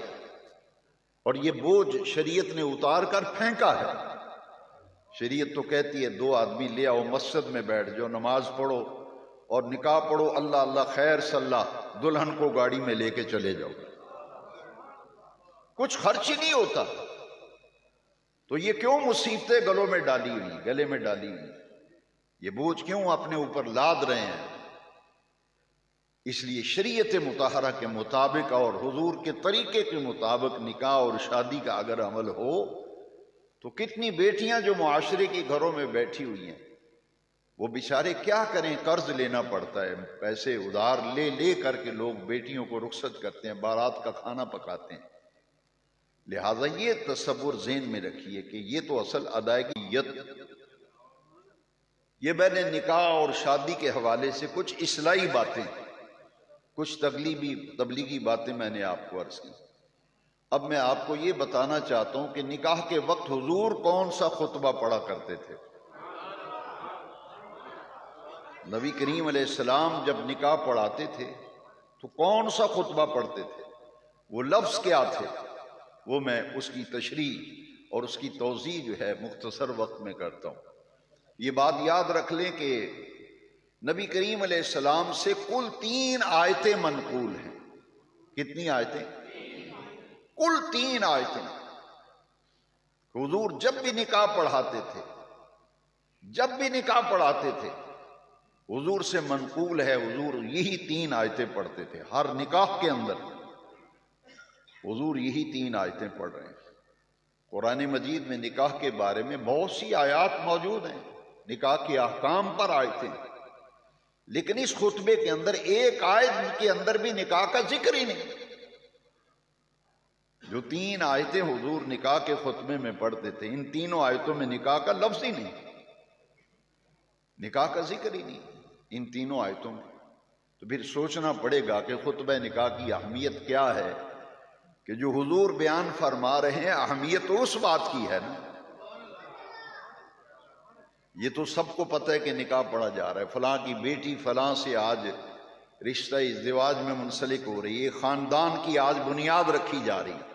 اور یہ بوجھ شریعت نے اتار کر پھینکا ہے۔ شریعت تو کہتی ہے 2 آدمی لے آؤ، مسجد میں بیٹھ جاؤ، نماز پڑھو اور نکاح پڑھو، اللہ اللہ خیر صلاح، دلہن کو گاڑی میں لے کے چلے جاؤ، کچھ خرچ ہی نہیں ہوتا۔ تو یہ کیوں مصیبتیں گلوں میں ڈالی ہوئی، گلے میں ڈالی ہوئی، یہ بوجھ کیوں اپنے اوپر لاد رہے ہیں؟ اس لیے شریعت مطہرہ کے مطابق اور حضور کے طریقے کے مطابق نکاح اور شادی کا اگر عمل ہو تو کتنی بیٹیاں جو معاشرے کے گھروں میں بیٹھی ہوئی ہیں، وہ بیچارے کیا کریں، قرض لینا پڑتا ہے، پیسے ادھار لے لے کر کے لوگ بیٹیوں کو رخصت کرتے ہیں، بارات کا کھانا پکاتے ہیں۔ لہٰذا یہ تصور ذہن میں رکھیے کہ یہ تو اصل ادائیگیت۔ یہ میں نے نکاح اور شادی کے حوالے سے کچھ اصلاحی باتیں، کچھ تبلیغی باتیں میں نے آپ کو عرض کی۔ اب میں آپ کو یہ بتانا چاہتا ہوں کہ نکاح کے وقت حضور کون سا خطبہ پڑھا کرتے تھے۔ نبی کریم علیہ السلام جب نکاح پڑھاتے تھے تو کون سا خطبہ پڑھتے تھے، وہ لفظ کیا تھے، وہ میں اس کی تشریح اور اس کی توضیح جو ہے مختصر وقت میں کرتا ہوں۔ یہ بات یاد رکھ لیں کہ نبی کریم علیہ السلام سے کل 3 آیتیں منقول ہیں۔ کتنی آیتیں؟ کل 3 آیتیں۔ حضور جب بھی نکاح پڑھاتے تھے، جب بھی نکاح پڑھاتے تھے، حضور سے منقول ہے، حضور یہی 3 آیتیں پڑھتے تھے۔ ہر نکاح کے اندر حضور یہی 3 آیتیں پڑھ رہے ہیں۔ قرآن مجید میں نکاح کے بارے میں بہت سی آیات موجود ہیں، نکاح کے احکام پر آیتیں، لیکن اس خطبے کے اندر ایک آیت کے اندر بھی نکاح کا ذکر ہی نہیں۔ جو 3 آیتیں حضور نکاح کے خطبے میں پڑھتے تھے، ان تینوں آیتوں میں نکاح کا لفظ ہی نہیں، نکاح کا ذکر ہی نہیں ان تینوں آیتوں میں۔ تو پھر سوچنا پڑے گا کہ خطبہ نکاح کی اہمیت کیا ہے کہ جو حضور بیان فرما رہے ہیں، اہمیت تو اس بات کی ہے نا۔ یہ تو سب کو پتہ ہے کہ نکاح پڑھا جا رہا ہے، فلاں کی بیٹی فلاں سے آج رشتہ ازدواج میں منسلک ہو رہی ہے، خاندان کی آج بنیاد رکھی جا رہی ہے۔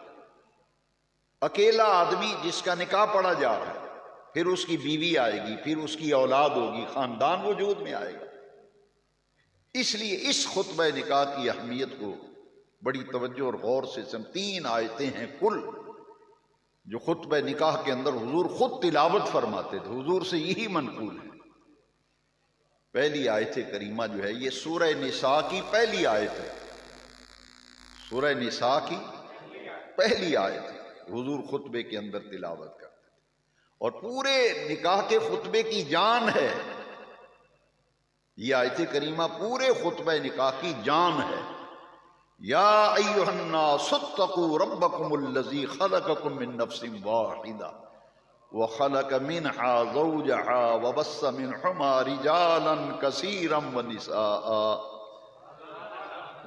اکیلا آدمی جس کا نکاح پڑھا جا رہا ہے، پھر اس کی بیوی آئے گی، پھر اس کی اولاد ہوگی، خاندان وجود میں آئے گا۔ اس لیے اس خطبہ نکاح کی اہمیت کو بڑی توجہ اور غور سے 3 آیتیں ہیں کل جو خطبہ نکاح کے اندر حضور خود تلاوت فرماتے تھے، حضور سے یہی منقول ہے۔ پہلی آیت کریمہ جو ہے یہ سورہ نساء کی پہلی آیت ہے، سورہ نساء کی پہلی آیت ہے، حضور خطبے کے اندر تلاوت کرتے تھے، اور پورے نکاح کے خطبے کی جان ہے یہ آیت کریمہ، پورے خطبہ نکاح کی جان ہے۔ یا ایھا الناس اتقوا ربکم الذی خلقکم من نفس واحدہ وخلق منها زوجها وبث منهما رجالا كثيرا ونساء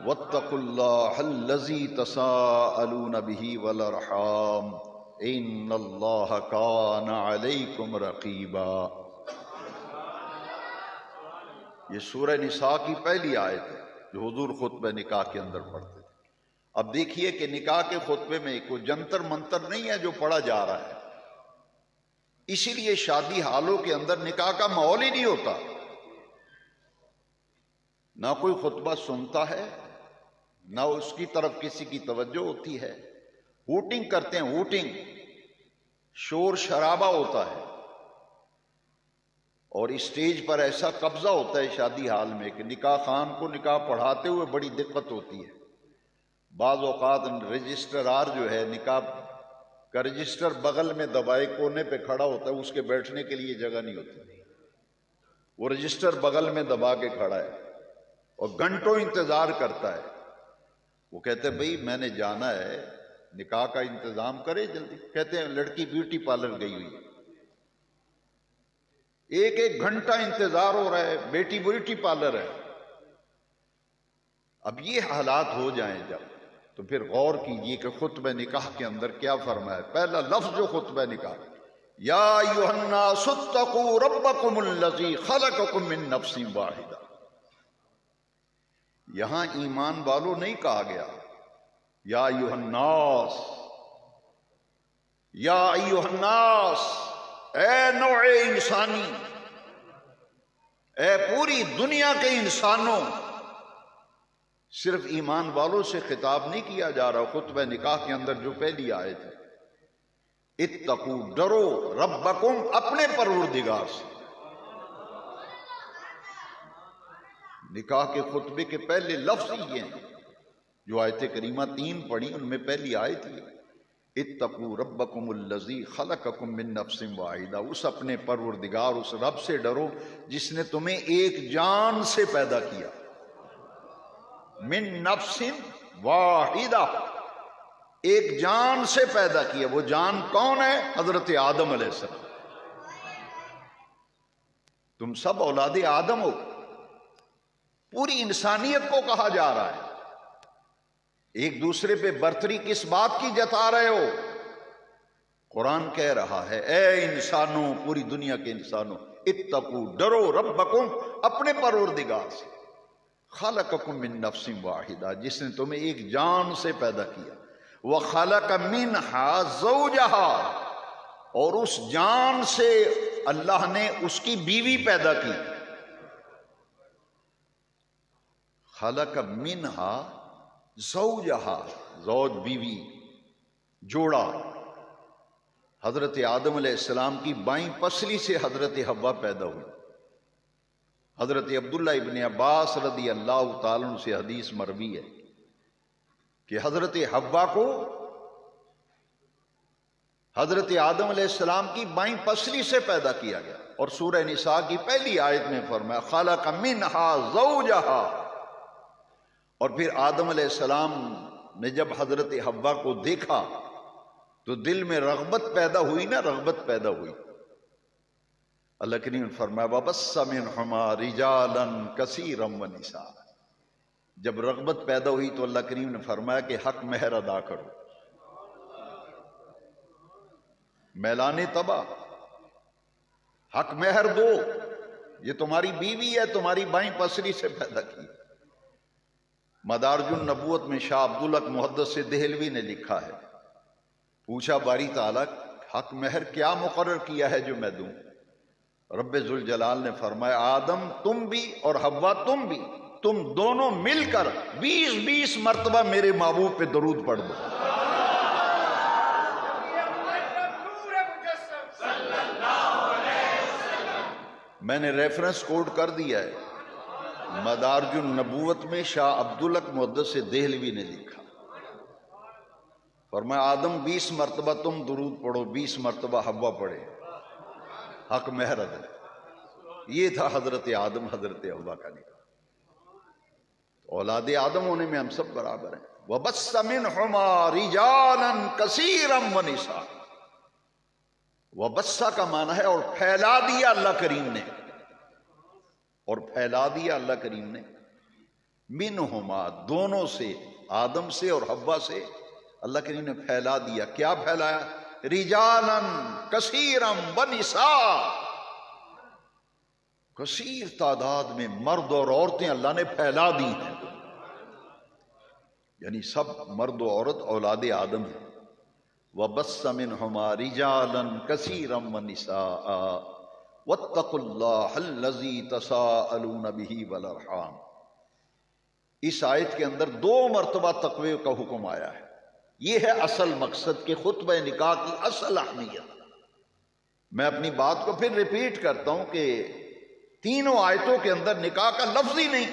واتقوا اللہ الذی تساءلون بہ والارحام ان اللہ کان علیکم رقیبا۔ یہ سورہ نساء کی پہلی آیت ہے جو حضور خطبہ نکاح کے اندر پڑھتے تھے۔ اب دیکھیے کہ نکاح کے خطبے میں کوئی جنتر منتر نہیں ہے جو پڑھا جا رہا ہے، اسی لیے شادی حالوں کے اندر نکاح کا ماحول ہی نہیں ہوتا، نہ کوئی خطبہ سنتا ہے نہ اس کی طرف کسی کی توجہ ہوتی ہے۔ ہوٹنگ کرتے ہیں، ہوٹنگ، شور شرابہ ہوتا ہے، اور اسٹیج پر ایسا قبضہ ہوتا ہے شادی حال میں کہ نکاح خان کو نکاح پڑھاتے ہوئے بڑی دقت ہوتی ہے۔ بعض اوقات رجسٹرار جو ہے نکاح کا رجسٹر بغل میں دبائے کونے پہ کھڑا ہوتا ہے، اس کے بیٹھنے کے لیے جگہ نہیں ہوتی، وہ رجسٹر بغل میں دبا کے کھڑا ہے اور گھنٹوں انتظار کرتا ہے۔ وہ کہتے ہیں بھئی میں نے جانا ہے، نکاح کا انتظام کرے جلدی۔ کہتے ہیں لڑکی بیوٹی پارلر گئی ہوئی، ایک ایک گھنٹہ انتظار ہو رہا ہے، بیٹی بیوٹی پارلر ہے۔ اب یہ حالات ہو جائیں جب، تو پھر غور کیجئے کہ خطبہ نکاح کے اندر کیا فرمایا۔ پہلا لفظ جو خطبہ نکاح، یا ایھا الناس اتقوا ربکم الذی خلقکم من نفس واحدہ۔ یہاں ایمان والوں نہیں کہا گیا، یا ایھا الناس، یا ایھا الناس، اے نوع انسانی، اے پوری دنیا کے انسانوں۔ صرف ایمان والوں سے خطاب نہیں کیا جا رہا خطبہ نکاح کے اندر جو پہلی آیت ہے، اتقو، ڈرو، ربکم، اپنے پروردگار سے۔ نکاح کے خطبے کے پہلے لفظ یہ ہیں جو آیت کریمہ 3 پڑھی، ان میں پہلی آیت یہ، اتقو ربکم الذی خلقکم من نفس واحدہ۔ اس اپنے پروردگار، اس رب سے ڈرو جس نے تمہیں ایک جان سے پیدا کیا، من نفس واحدہ، ایک جان سے پیدا کیا۔ وہ جان کون ہے؟ حضرت آدم علیہ السلام۔ تم سب اولاد آدم ہو، پوری انسانیت کو کہا جا رہا ہے۔ ایک دوسرے پہ برتری کس بات کی جتا رہے ہو؟ قرآن کہہ رہا ہے اے انسانوں، پوری دنیا کے انسانوں، اتقو، ڈرو، ربکم، اپنے پروردگار سے، خلقکم من نفس واحدہ، جس نے تمہیں ایک جان سے پیدا کیا، وخلق منہا زوجہا، اور اس جان سے اللہ نے اس کی بیوی پیدا کی۔ خلق منہا زوجہا، زوج بیوی، جوڑا۔ حضرت آدم علیہ السلام کی بائیں پسلی سے حضرت حوا پیدا ہوئی۔ حضرت عبداللہ ابن عباس رضی اللہ تعالیٰ عنہ سے حدیث مروی ہے کہ حضرت حوا کو حضرت آدم علیہ السلام کی بائیں پسلی سے پیدا کیا گیا، اور سورہ نساء کی پہلی آیت میں فرمایا خلق منہا زوجہا۔ اور پھر آدم علیہ السلام نے جب حضرت حوا کو دیکھا تو دل میں رغبت پیدا ہوئی نا، رغبت پیدا ہوئی۔ اللہ کریم نے فرمایا وَبَثَّ مِنْهُمَا رِجَالًا كَثِيرًا وَنِسَاءً۔ جب رغبت پیدا ہوئی تو اللہ کریم نے فرمایا کہ حق مہر ادا کرو، میلان تباہ، حق مہر دو، یہ تمہاری بیوی ہے، تمہاری بائیں پسلی سے پیدا کی۔ مدارج النبوت میں شاہ عبدالحق محدث دہلوی نے لکھا ہے، پوچھا باری تعالیٰ حق مہر کیا مقرر کیا ہے جو میں دوں؟ رب ذوالجلال نے فرمایا آدم تم بھی اور حوا تم بھی، تم دونوں مل کر 20 مرتبہ میرے محبوب پہ درود پڑھ دو۔ میں نے ریفرنس کوڈ کر دیا ہے، مدارج النبوت میں شاہ عبدالحق محدث دہلوی نے لکھا، فرمایا آدم 20 مرتبہ تم درود پڑھو، 20 مرتبہ حوا پڑھے، حق مہر ادا۔ یہ تھا حضرت آدم حضرت حوا کا نکاح۔ اولاد آدم ہونے میں ہم سب برابر ہیں۔ وَبَثَّ مِنْهُمَا رِجَالًا كَثِيرًا وَنِسَاءً۔ وبث کا معنی ہے اور پھیلا دیا اللہ کریم نے، اور پھیلا دیا اللہ کریم نے منہما دونوں سے، آدم سے اور حوا سے اللہ کریم نے پھیلا دیا. کیا پھیلایا؟ رجالاً کثیرا ونساء، کثیر تعداد میں مرد اور عورتیں اللہ نے پھیلا دی ہیں. یعنی سب مرد و عورت اولاد آدم ہیں. وَبَثَّ مِنْهُمَا رِجَالًا كَثِيرًا وَنِسَاءً وَاتَّقُوا اللَّهَ الَّذِي تَسَاءَلُونَ بِهِ وَالْأَرْحَامَ. اس آیت کے اندر 2 مرتبہ تقوی کا حکم آیا ہے. یہ ہے اصل مقصد کہ خطبہ نکاح کی اصل اہمیت. میں اپنی بات کو پھر ریپیٹ کرتا ہوں کہ تینوں آیتوں کے اندر نکاح کا لفظ ہی نہیں،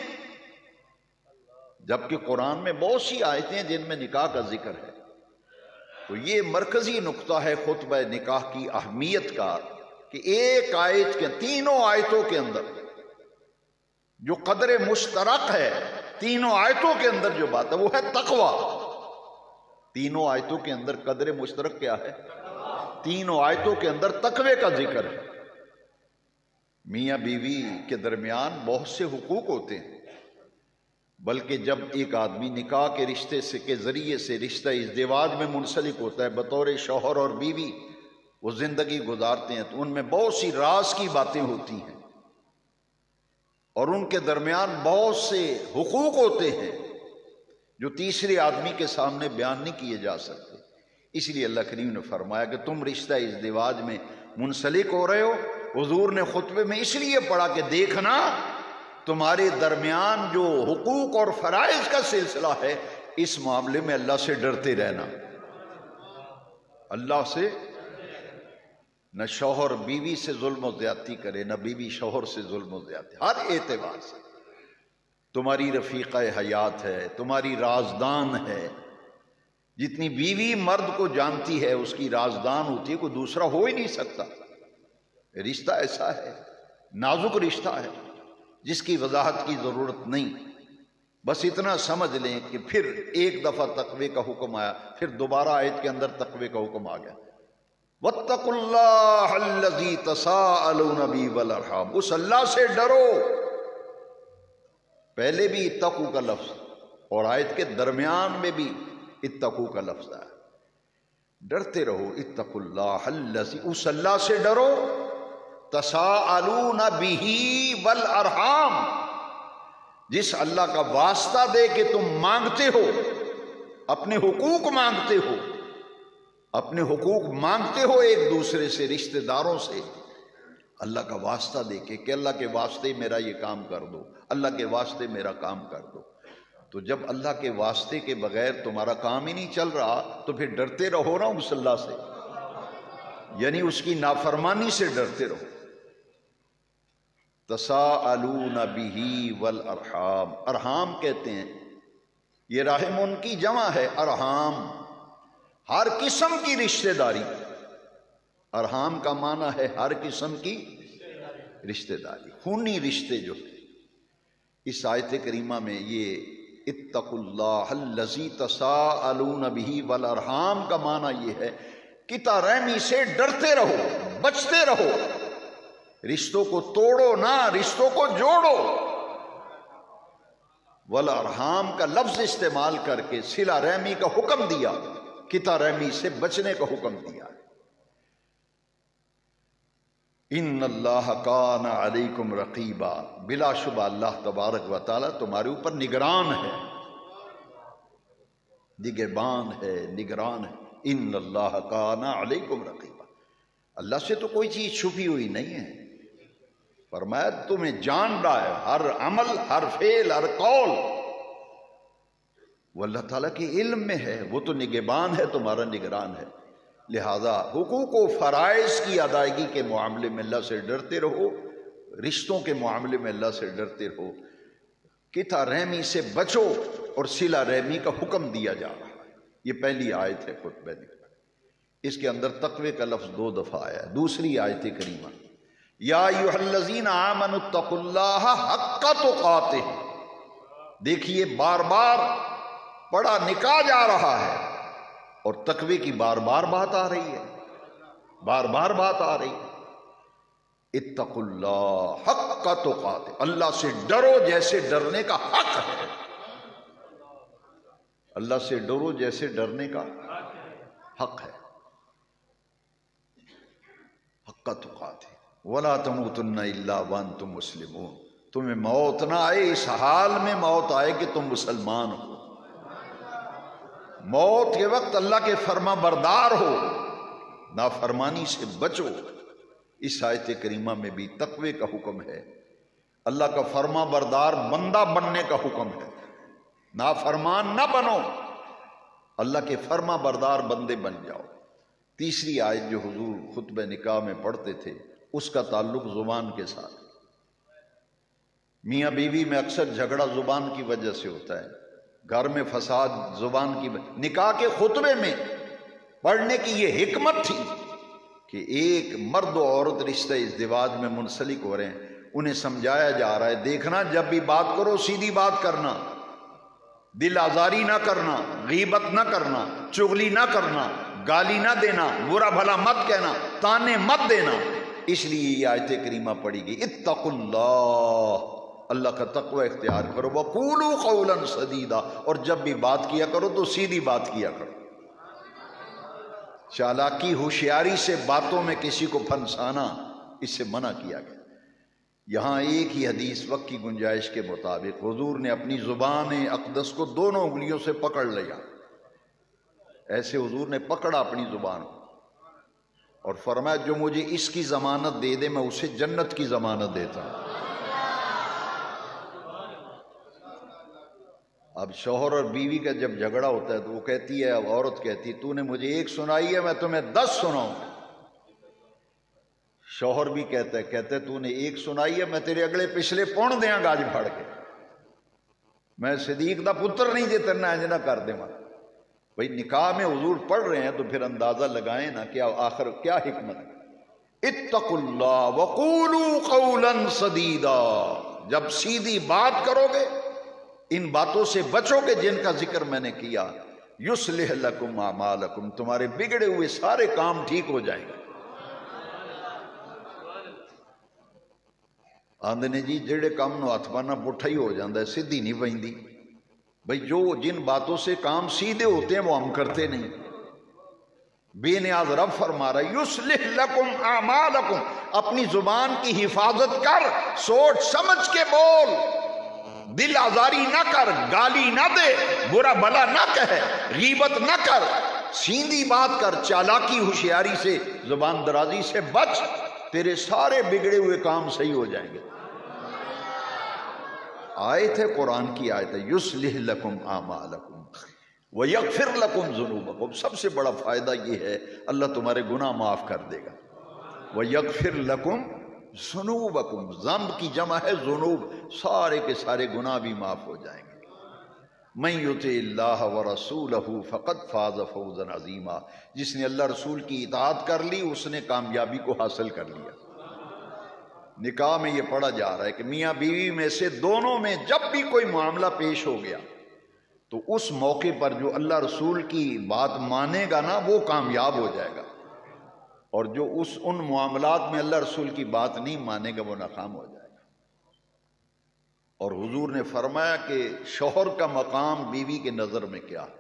جبکہ قرآن میں بہت سی آیتیں ہیں جن میں نکاح کا ذکر ہے. تو یہ مرکزی نقطہ ہے خطبہ نکاح کی اہمیت کا کہ ایک آیت کے، تینوں آیتوں کے اندر جو قدر مشترک ہے، تینوں آیتوں کے اندر جو بات ہے وہ ہے تقوی. تینوں آیتوں کے اندر قدر مشترک کیا ہے؟ تینوں آیتوں کے اندر تقوی کا ذکر ہے. میاں بیوی کے درمیان بہت سے حقوق ہوتے ہیں، بلکہ جب ایک آدمی نکاح کے رشتے سے کے ذریعے سے رشتہ ازدواج میں منسلک ہوتا ہے بطور شوہر اور بیوی، وہ زندگی گزارتے ہیں، تو ان میں بہت سی راز کی باتیں ہوتی ہیں اور ان کے درمیان بہت سے حقوق ہوتے ہیں جو تیسرے آدمی کے سامنے بیان نہیں کیے جا سکتے. اس لیے اللہ کریم نے فرمایا کہ تم رشتہ ازدواج میں منسلک ہو رہے ہو. حضور نے خطبے میں اس لیے پڑھا کہ دیکھنا تمہارے درمیان جو حقوق اور فرائض کا سلسلہ ہے، اس معاملے میں اللہ سے ڈرتے رہنا. اللہ سے، نہ شوہر بیوی سے ظلم و زیادتی کرے، نہ بیوی شوہر سے ظلم و زیادتی. ہر اعتبار سے تمہاری رفیقہ حیات ہے، تمہاری رازدان ہے. جتنی بیوی مرد کو جانتی ہے اس کی رازدان ہوتی ہے، کوئی دوسرا ہو ہی نہیں سکتا. رشتہ ایسا ہے، نازک رشتہ ہے جس کی وضاحت کی ضرورت نہیں. بس اتنا سمجھ لیں کہ پھر ایک دفعہ تقوی کا حکم آیا، پھر دوبارہ آیت کے اندر تقوی کا حکم آ گیا. وَاتَّقُوا اللَّهَ الَّذِي تَسَاءَلُونَ بِهِ وَالْأَرْحَامَ. اس اللہ سے ڈرو. پہلے بھی اتقوا کا لفظ اور آیت کے درمیان میں بھی اتقوا کا لفظ ہے. ڈرتے رہو. اتقوا اللہ الذی، اس اللہ سے ڈرو. تساءلون بہ والارحام، جس اللہ کا واسطہ دے کہ تم مانگتے ہو، اپنے حقوق مانگتے ہو، اپنے حقوق مانگتے ہو ایک دوسرے سے، رشتہ داروں سے. اللہ کا واسطہ دے کے کہ اللہ کے واسطے میرا یہ کام کر دو، اللہ کے واسطے میرا کام کر دو. تو جب اللہ کے واسطے کے بغیر تمہارا کام ہی نہیں چل رہا تو پھر ڈرتے رہو نا اس اللہ سے، یعنی اس کی نافرمانی سے ڈرتے رہو. تساءلون بہ والارحام، ارحام کہتے ہیں، یہ رحم ان کی جمع ہے. ارحام ہر قسم کی رشتہ داری. ارحام کا معنی ہے ہر قسم کی رشتہ داری، خونی رشتے جو ہیں. اس آیت کریمہ میں یہ اتقوا اللہ الذی تساءلون بہ والارحام کا معنی یہ ہے کہ رحمی سے ڈرتے رہو، بچتے رہو. رشتوں کو توڑو نہ، رشتوں کو جوڑو. والارحام کا لفظ استعمال کر کے صلہ رحمی کا حکم دیا، قطع رحمی سے بچنے کا حکم دیا. ان اللہ کان علیکم رقیبا، بلا شبہ اللہ تبارک و تعالی تمہارے اوپر نگران ہے، نگہبان ہے، نگران ہے. ان اللہ کان علیکم رقیبا، اللہ سے تو کوئی چیز چھپی ہوئی نہیں ہے. فرمایا تمہیں جان رہا ہے، ہر عمل، ہر فعل، ہر قول وہ اللہ تعالیٰ کے علم میں ہے. وہ تو نگہبان ہے، تمہارا نگران ہے. لہذا حقوق و فرائض کی ادائیگی کے معاملے میں اللہ سے ڈرتے رہو، رشتوں کے معاملے میں اللہ سے ڈرتے رہو. قطع رحمی سے بچو اور صلہ رحمی کا حکم دیا جا رہا ہے. یہ پہلی آیت ہے خطبہ نکاح. اس کے اندر تقوی کا لفظ 2 دفعہ آیا ہے. دوسری آیت کریمہ یا ایھا الذین آمنوا اتقوا اللہ حق تقاتہ. دیکھیے بار بار پڑھا نکاح جا رہا ہے اور تقوی کی بار بار بات آ رہی ہے، بار بار بات آ رہی ہے. اتقوا اللہ حق تقاتہ، اللہ سے ڈرو جیسے ڈرنے کا حق ہے. اللہ سے ڈرو جیسے ڈرنے کا حق ہے، حق تقاتے ولا تموتن الا وانتم مسلمون۔ تمہیں موت نہ آئے، اس حال میں موت آئے کہ تم مسلمان ہو، موت کے وقت اللہ کے فرما بردار ہو، نافرمانی سے بچو۔ اس آیت کریمہ میں بھی تقوی کا حکم ہے، اللہ کا فرما بردار بندہ بننے کا حکم ہے، نافرمان نہ بنو، اللہ کے فرما بردار بندے بن جاؤ۔ تیسری آیت جو حضور خطبہ نکاح میں پڑھتے تھے اس کا تعلق زبان کے ساتھ۔ میاں بیوی میں اکثر جھگڑا زبان کی وجہ سے ہوتا ہے، گھر میں فساد زبان کی نکاح کے خطبے میں پڑھنے کی یہ حکمت تھی کہ ایک مرد و عورت رشتہ ازدواج میں منسلک ہو رہے ہیں، انہیں سمجھایا جا رہا ہے دیکھنا جب بھی بات کرو سیدھی بات کرنا، دل آزاری نہ کرنا، غیبت نہ کرنا، چغلی نہ کرنا، گالی نہ دینا، برا بھلا مت کہنا، تانے مت دینا۔ اس لیے یہ آیت کریمہ پڑھی گئی، اتقوا اللہ، اللہ کا تقوی اختیار کرو، وقولوا قولا سدیدا، اور جب بھی بات کیا کرو تو سیدھی بات کیا کرو۔ چالاکی ہوشیاری سے باتوں میں کسی کو پھنسانا اس سے منع کیا گیا۔ یہاں ایک ہی حدیث وقت کی گنجائش کے مطابق حضور نے اپنی زبان اقدس کو دونوں انگلیوں سے پکڑ لیا، ایسے حضور نے پکڑا اپنی زبان کو اور فرمایا جو مجھے اس کی ضمانت دے دے میں اسے جنت کی ضمانت دیتا ہوں۔ اب شوہر اور بیوی کا جب جھگڑا ہوتا ہے تو وہ کہتی ہے، اب عورت کہتی ہے تو نے مجھے ایک سنائی ہے میں تمہیں 10 سناؤں۔ شوہر بھی کہتا ہے تو نے ایک سنائی ہے میں تیرے اگلے پچھلے پون دیاں گاج پھاڑ کے، میں صدیق دا پتر نہیں جے ترنا انج نہ کر دے ماں۔ بھئی نکاح میں حضور پڑھ رہے ہیں تو پھر اندازہ لگائیں نا کیا آخر کیا حکمت ہے۔ اتقوا اللہ وقولوا قولا سدیدا، جب سیدھی بات کرو گے، ان باتوں سے بچو گے جن کا ذکر میں نے کیا، یصلح لکم اعمالکم، تمہارے بگڑے ہوئے سارے کام ٹھیک ہو جائیں گے۔ آندے نے جی جڑے کام نو ہاتھ پانا پٹھا ہی ہو جاندہ ہے، سیدھی نہیں پہندی۔ بھئی جو جن باتوں سے کام سیدھے ہوتے ہیں وہ ہم کرتے نہیں۔ بے نیاز رب فرما رہا ہے یصلح لکم اعمالکم، اپنی زبان کی حفاظت کر، سوچ سمجھ کے بول، دل آزاری نہ کر، گالی نہ دے، برا بھلا نہ کہے، غیبت نہ کر، سیدھی بات کر، چالاکی ہوشیاری سے زبان درازی سے بچ، تیرے سارے بگڑے ہوئے کام صحیح ہو جائیں گے۔ آیت ہے قرآن کی آیت ہے یصلح لکم اعمالکم ویغفر لکم ذنوبکم، سب سے بڑا فائدہ یہ ہے اللہ تمہارے گناہ معاف کر دے گا۔ ویغفر لکم ذنوبکم، ذنب کی جمع ہے ذنوب، سارے کے سارے گناہ بھی معاف ہو جائیں گے۔ من یطع اللہ ورسولہ فقد فاز فوزا عظیما، جس نے اللہ رسول کی اطاعت کر لی اس نے کامیابی کو حاصل کر لیا۔ نکاح میں یہ پڑھا جا رہا ہے کہ میاں بیوی میں سے دونوں میں جب بھی کوئی معاملہ پیش ہو گیا تو اس موقع پر جو اللہ رسول کی بات مانے گا نا وہ کامیاب ہو جائے گا، اور جو ان معاملات میں اللہ رسول کی بات نہیں مانے گا وہ ناکام ہو جائے گا۔ اور حضور نے فرمایا کہ شوہر کا مقام بیوی کے نظر میں کیا ہے۔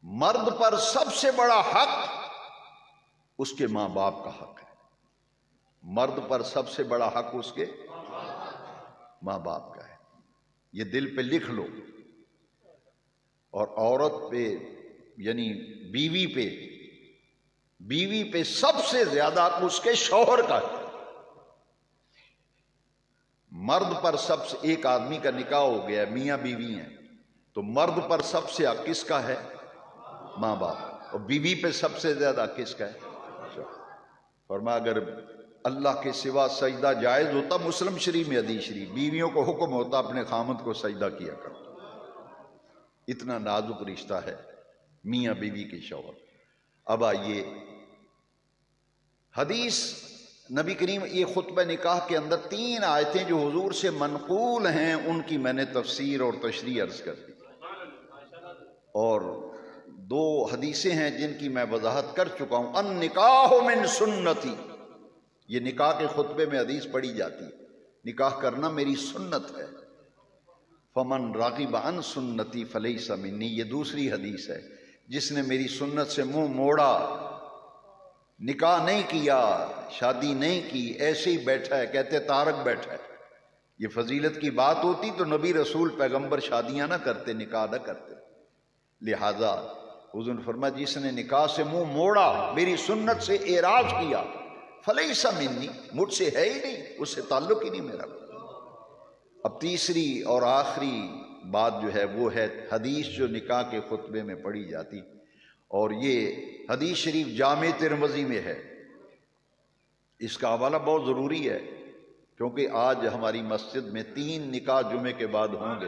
مرد پر سب سے بڑا حق اس کے ماں باپ کا حق ہے، مرد پر سب سے بڑا حق اس کے ماں باپ کا ہے، یہ دل پہ لکھ لو۔ اور عورت پہ یعنی بیوی پہ سب سے زیادہ حق اس کے شوہر کا ہے۔ مرد پر سب سے، ایک آدمی کا نکاح ہو گیا ہے، میاں بیوی ہیں، تو مرد پر سب سے حق کس کا ہے؟ ماں باپ، اور بیوی پہ سب سے زیادہ حق کس کا ہے؟ فرمایا اگر اللہ کے سوا سجدہ جائز ہوتا، مسلم شریف میں حدیث شریف، بیویوں کو حکم ہوتا اپنے خامند کو سجدہ کیا کرو۔ اتنا نازک رشتہ ہے میاں بیوی کے شوہر۔ اب آئیے حدیث نبی کریم یہ خطبہ نکاح کے اندر 3 آیتیں جو حضور سے منقول ہیں ان کی میں نے تفسیر اور تشریح عرض کر دی، اور 2 حدیثیں ہیں جن کی میں وضاحت کر چکا ہوں۔ النکاح من سنتی، یہ نکاح کے خطبے میں حدیث پڑھی جاتی ہے، نکاح کرنا میری سنت ہے۔ فمن راغب عن سنتی فلیس منی، یہ دوسری حدیث ہے، جس نے میری سنت سے منہ موڑا، نکاح نہیں کیا، شادی نہیں کی، ایسے ہی بیٹھا ہے، کہتے تارک بیٹھا ہے، یہ فضیلت کی بات ہوتی تو نبی رسول پیغمبر شادیاں نہ کرتے، نکاح نہ کرتے۔ لہذا حضور نے فرمایا جس نے نکاح سے منہ موڑا، میری سنت سے اعراض کیا، فلیس منی، مجھ سے ہے ہی نہیں، اس سے تعلق ہی نہیں میرا۔ اب تیسری اور آخری بات جو ہے وہ ہے حدیث جو نکاح کے خطبے میں پڑھی جاتی، اور یہ حدیث شریف جامع ترمذی میں ہے۔ اس کا حوالہ بہت ضروری ہے کیونکہ آج ہماری مسجد میں 3 نکاح جمعے کے بعد ہوں گے،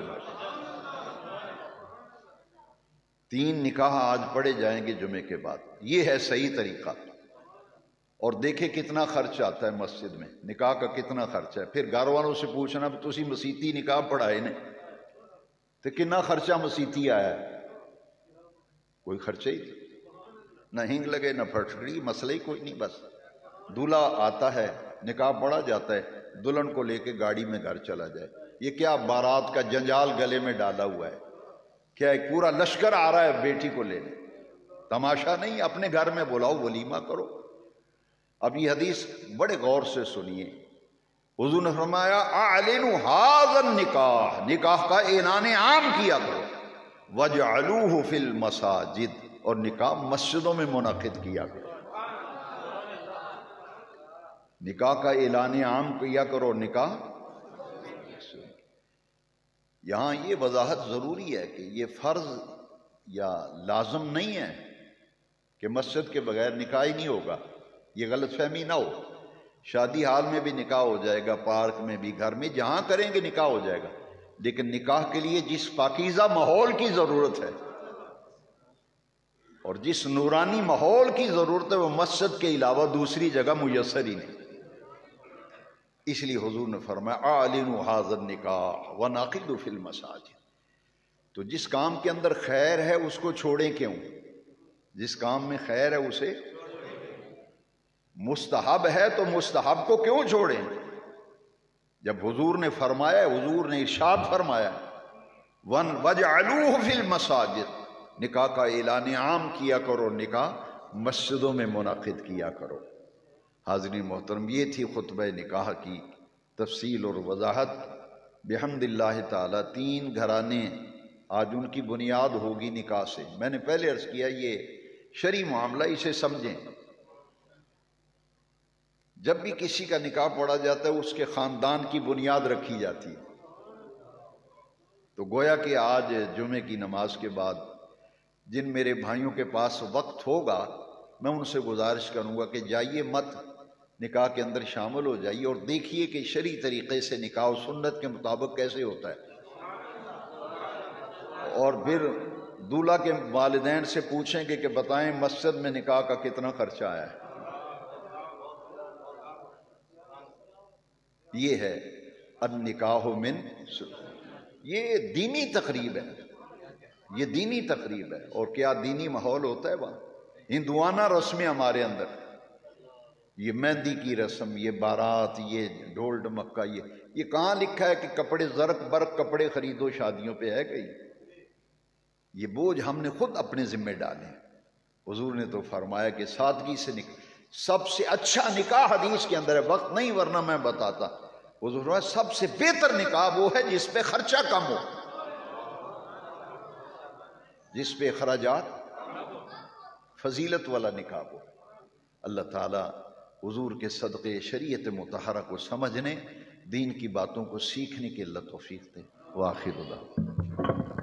3 نکاح آج پڑھے جائیں گے جمعے کے بعد۔ یہ ہے صحیح طریقہ۔ اور دیکھیں کتنا خرچ آتا ہے مسجد میں، نکاح کا کتنا خرچہ ہے۔ پھر گھر والوں سے پوچھنا بھی تسی مسیتی نکاح پڑھائے نے تو کتنا خرچہ مسیتی آیا ہے؟ کوئی خرچہ ہی نہیں، نہ ہنگ لگے نہ پھٹکڑی، مسئلہ ہی کوئی نہیں۔ بس دولہا آتا ہے، نکاح پڑھا جاتا ہے، دلہن کو لے کے گاڑی میں گھر چلا جائے۔ یہ کیا بارات کا جنجال گلے میں ڈالا ہوا ہے؟ کیا ایک پورا لشکر آ رہا ہے بیٹی کو لینے؟ تماشا نہیں، اپنے گھر میں بلاؤ، ولیمہ کرو۔ اب یہ حدیث بڑے غور سے سنیے۔ حضور نے فرمایا اعلنوا ھذا النکاح، نکاح کا اعلان عام کیا کرو، وجعلوہ فی المساجد، اور نکاح مسجدوں میں منعقد کیا کرو۔ نکاح کا اعلان عام کیا کرو، نکاح۔ یہاں یہ وضاحت ضروری ہے کہ یہ فرض یا لازم نہیں ہے کہ مسجد کے بغیر نکاح ہی نہیں ہوگا، یہ غلط فہمی نہ ہو۔ شادی حال میں بھی نکاح ہو جائے گا، پارک میں بھی، گھر میں، جہاں کریں گے نکاح ہو جائے گا، لیکن نکاح کے لیے جس پاکیزہ ماحول کی ضرورت ہے اور جس نورانی ماحول کی ضرورت ہے وہ مسجد کے علاوہ دوسری جگہ میسر ہی نہیں۔ اس لیے حضور نے فرمایا اعلنوا ھذا النکاح ونعقدوا فی المساجد۔ تو جس کام کے اندر خیر ہے اس کو چھوڑیں کیوں؟ جس کام میں خیر ہے اسے، مستحب ہے تو مستحب کو کیوں چھوڑیں؟ جب حضور نے فرمایا، حضور نے ارشاد فرمایا وَجْعَلُوهُ فِي الْمَسَاجِدِ، نکاح کا اعلان عام کیا کرو، نکاح مسجدوں میں منعقد کیا کرو۔ حاضرین محترم، یہ تھی خطبہ نکاح کی تفصیل اور وضاحت۔ بحمد اللہ تعالی 3 گھرانے آج ان کی بنیاد ہوگی نکاح سے۔ میں نے پہلے عرض کیا یہ شرعی معاملہ، اسے سمجھیں۔ جب بھی کسی کا نکاح پڑھا جاتا ہے اس کے خاندان کی بنیاد رکھی جاتی ہے۔ تو گویا کہ آج جمعے کی نماز کے بعد جن میرے بھائیوں کے پاس وقت ہوگا میں ان سے گزارش کروں گا کہ جائیے مت، نکاح کے اندر شامل ہو جائیے اور دیکھیے کہ شرعی طریقے سے نکاح و سنت کے مطابق کیسے ہوتا ہے، اور پھر دولہا کے والدین سے پوچھیں کہ بتائیں مسجد میں نکاح کا کتنا خرچہ آیا ہے۔ یہ ہے النکاح من یہ دینی تقریب ہے، یہ دینی تقریب ہے۔ اور کیا دینی ماحول ہوتا ہے وہاں، ہندوانہ رسمیں ہمارے اندر، یہ مہندی کی رسم، یہ بارات، یہ ڈھول ڈمکا، یہ کہاں لکھا ہے کہ کپڑے زرق برق کپڑے خریدو شادیوں پہ؟ ہے کہیں؟ یہ بوجھ ہم نے خود اپنے ذمہ ڈالے۔ حضور نے تو فرمایا کہ سادگی سے سب سے اچھا نکاح حدیث کے اندر ہے، وقت نہیں ورنہ میں بتاتا۔ حضور فرمایا سب سے بہتر نکاح وہ ہے جس پہ خرچہ کم ہو، جس پہ اخراجات، فضیلت والا نکاح ہو۔ اللہ تعالی حضور کے صدقے شریعت مطہرہ کو سمجھنے، دین کی باتوں کو سیکھنے کی اللہ توفیق دے۔ وآخر دعوانا